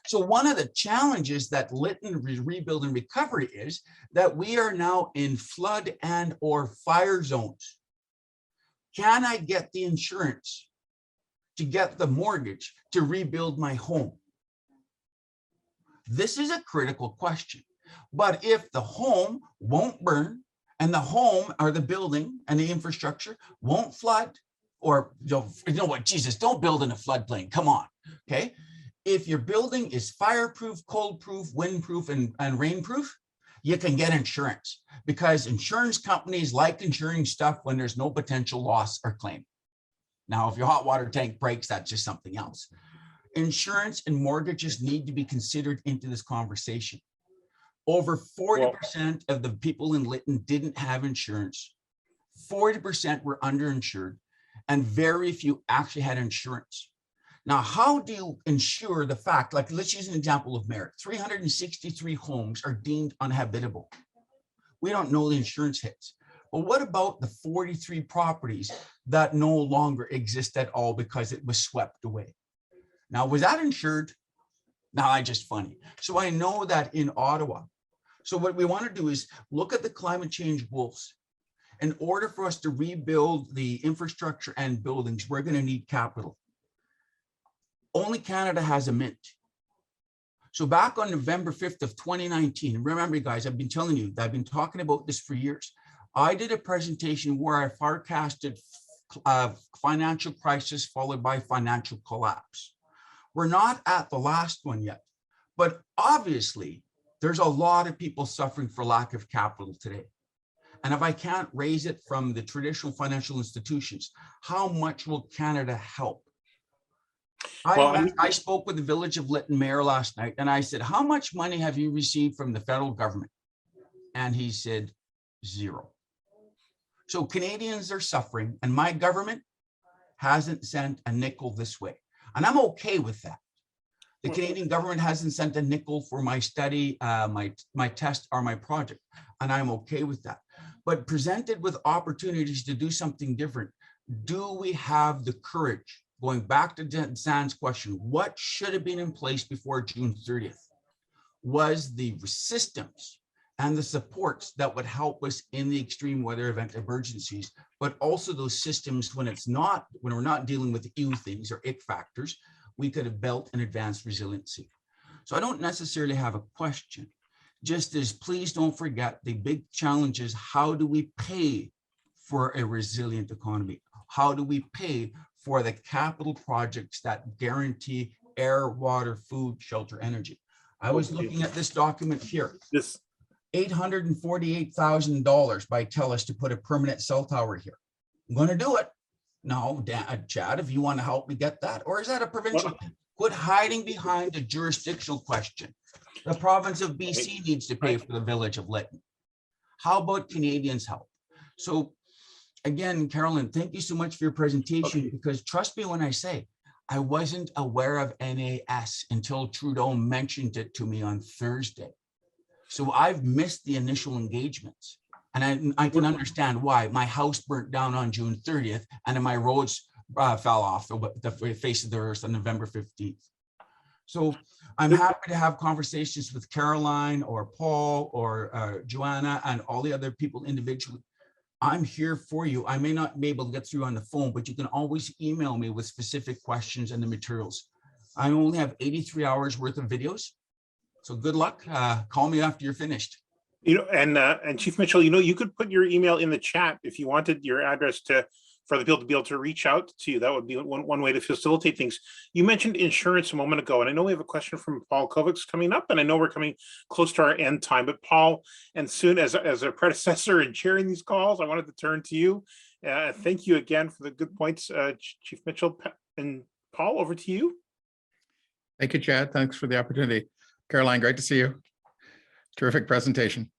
So one of the challenges that Lytton Rebuild and Recovery is that we are now in flood and or fire zones. Can I get the insurance to get the mortgage to rebuild my home? This is a critical question. But if the home won't burn, and the home or the building and the infrastructure won't flood, or you know what, Jesus, don't build in a floodplain. Come on. Okay. If your building is fireproof, cold-proof, windproof, and rainproof, you can get insurance, because insurance companies like insuring stuff when there's no potential loss or claim. Now, if your hot water tank breaks, that's just something else. Insurance and mortgages need to be considered into this conversation. Over 40% of the people in Lytton didn't have insurance. 40% were underinsured, and very few actually had insurance. Now, how do you ensure the fact, like let's use an example of Merritt, 363 homes are deemed uninhabitable. We don't know the insurance hits. But what about the 43 properties that no longer exist at all because it was swept away? Now, was that insured? No, I just funny. So I know that in Ottawa. So what we want to do is look at the climate change goals. In order for us to rebuild the infrastructure and buildings, we're going to need capital. Only Canada has a mint. So back on November 5th of 2019, remember guys, I've been telling you, I've been talking about this for years. I did a presentation where I forecasted financial crisis followed by financial collapse. We're not at the last one yet, but obviously there's a lot of people suffering for lack of capital today. And if I can't raise it from the traditional financial institutions, how much will Canada help? I spoke with the Village of Lytton mayor last night, and I said, how much money have you received from the federal government? And he said, zero. So Canadians are suffering, and my government hasn't sent a nickel this way. And I'm okay with that. The Canadian government hasn't sent a nickel for my study, my test, or my project, and I'm okay with that. But presented with opportunities to do something different, do we have the courage? Going back to Dan Sand's question, what should have been in place before June 30th was the systems and the supports that would help us in the extreme weather event emergencies, but also those systems when we're not dealing with EU things or ick factors, we could have built an advanced resiliency. So I don't necessarily have a question, just as please don't forget the big challenge is how do we pay for a resilient economy? How do we pay for the capital projects that guarantee air, water, food, shelter, energy? I was looking at this document here. This $848,000 by TELUS to put a permanent cell tower here. I'm going to do it. No, Chad, if you want to help me get that, or is that a provincial? Quit hiding behind the jurisdictional question. The province of BC needs to pay for the Village of Lytton. How about Canadians help? So again, Carolyn, thank you so much for your presentation, because trust me when I say, I wasn't aware of NAS until Trudeau mentioned it to me on Thursday. So I've missed the initial engagements, and I can understand why. My house burnt down on June 30th, and then my roads fell off the face of the earth on November 15th. So I'm happy to have conversations with Caroline or Paul or Joanna and all the other people individually. I'm here for you. I may not be able to get through on the phone, but you can always email me with specific questions and the materials. I only have 83 hours worth of videos. So good luck. Call me after you're finished. And Chief Mitchell, you could put your email in the chat if you wanted your address for the people to be able to reach out to you. That would be one way to facilitate things. You mentioned insurance a moment ago, and I know we have a question from Paul Kovacs coming up, and I know we're coming close to our end time, but Paul, and soon as a predecessor in chairing these calls, I wanted to turn to you. Thank you again for the good points, Chief Mitchell. And Paul, over to you. Thank you, Chad. Thanks for the opportunity. Caroline, great to see you. Terrific presentation.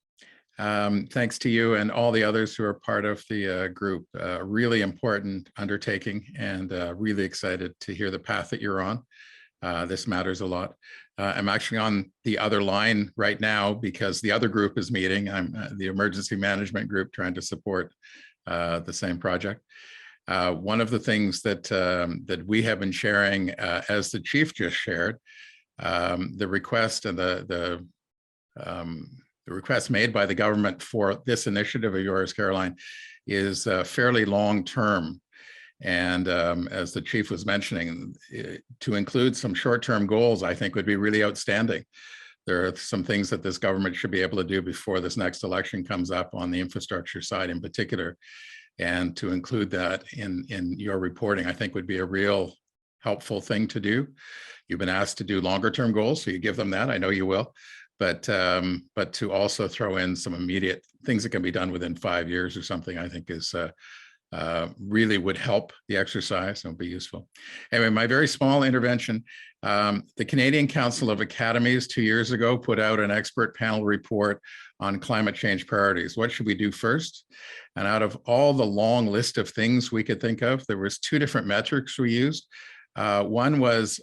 Thanks to you and all the others who are part of the group. Really important undertaking, and really excited to hear the path that you're on. This matters a lot. I'm actually on the other line right now because the other group is meeting. I'm the emergency management group trying to support the same project. One of the things that we have been sharing, as the chief just shared, the request and the request made by the government for this initiative of yours, Caroline, is fairly long-term. And as the chief was mentioning, to include some short-term goals, I think would be really outstanding. There are some things that this government should be able to do before this next election comes up on the infrastructure side in particular. And to include that in your reporting, I think would be a real helpful thing to do. You've been asked to do longer term goals, so you give them that. I know you will, but to also throw in some immediate things that can be done within 5 years or something, I think is really would help the exercise and be useful. Anyway, my very small intervention, the Canadian Council of Academies 2 years ago put out an expert panel report on climate change priorities. What should we do first? And out of all the long list of things we could think of, there was 2 different metrics we used. One was,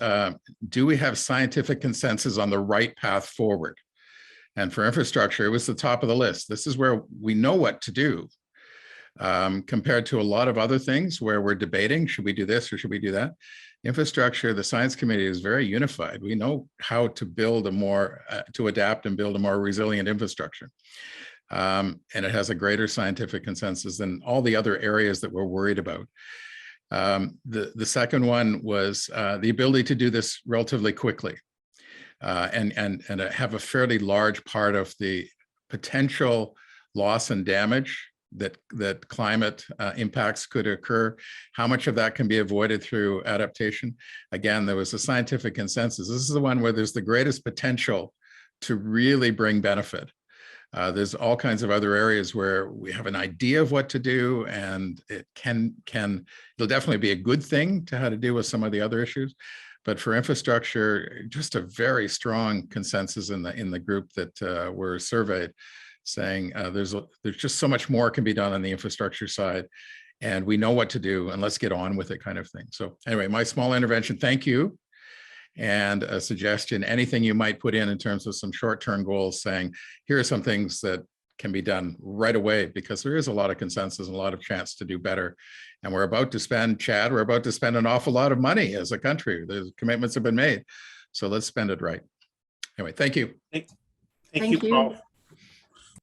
do we have scientific consensus on the right path forward? And for infrastructure, it was the top of the list. This is where we know what to do, compared to a lot of other things where we're debating, should we do this or should we do that? Infrastructure, the science committee is very unified. We know how to build a more, to adapt and build a more resilient infrastructure. And it has a greater scientific consensus than all the other areas that we're worried about. The second one was the ability to do this relatively quickly and have a fairly large part of the potential loss and damage that climate impacts could occur. How much of that can be avoided through adaptation? Again, there was a scientific consensus. This is the one where there's the greatest potential to really bring benefit. There's all kinds of other areas where we have an idea of what to do, and it'll definitely be a good thing to how to deal with some of the other issues. But for infrastructure, just a very strong consensus in the group that were surveyed, saying there's just so much more can be done on the infrastructure side, and we know what to do, and let's get on with it, kind of thing. So anyway, my small intervention, thank you. And a suggestion, anything you might put in terms of some short-term goals, saying, here are some things that can be done right away, because there is a lot of consensus and a lot of chance to do better. And we're about to spend, Chad, we're about to spend an awful lot of money as a country. The commitments have been made. So let's spend it right. Anyway, thank you. Thank you, Paul.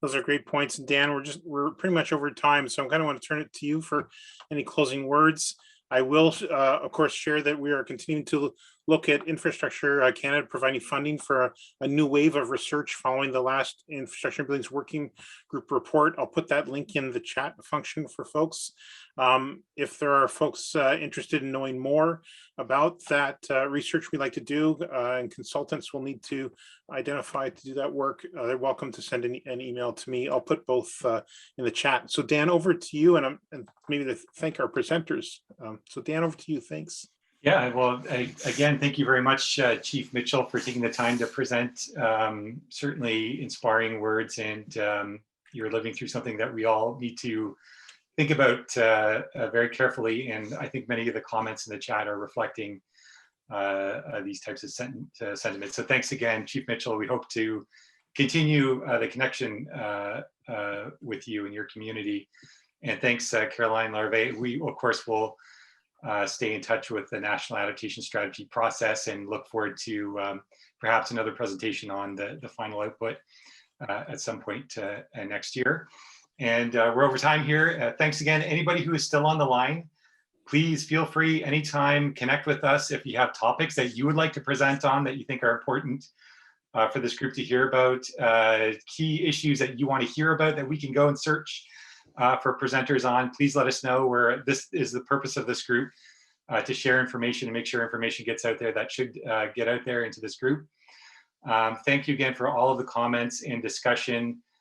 Those are great points. And Dan, we're pretty much over time, so I'm kind of want to turn it to you for any closing words. I will, of course, share that we are continuing to look at Infrastructure Canada providing funding for a new wave of research following the last Infrastructure Buildings Working Group report. I'll put that link in the chat function for folks. If there are folks interested in knowing more about that research we like to do, and consultants will need to identify to do that work, they're welcome to send an email to me. I'll put both in the chat. So Dan, over to you, and maybe to thank our presenters. So Dan, over to you. Thanks. Yeah, well, again, thank you very much, Chief Mitchell, for taking the time to present. Certainly inspiring words, and you're living through something that we all need to think about very carefully. And I think many of the comments in the chat are reflecting these types of sentiments. So thanks again, Chief Mitchell. We hope to continue the connection with you and your community. And thanks, Caroline Larvé. We, of course, will stay in touch with the National Adaptation Strategy process and look forward to perhaps another presentation on the final output at some point next year. And we're over time here. Thanks again. Anybody who is still on the line, please feel free anytime, connect with us if you have topics that you would like to present on that you think are important for this group to hear about, key issues that you want to hear about that we can go and search for presenters on. Please let us know. Where this is the purpose of this group, to share information and make sure information gets out there that should get out there into this group. Thank you again for all of the comments and discussion.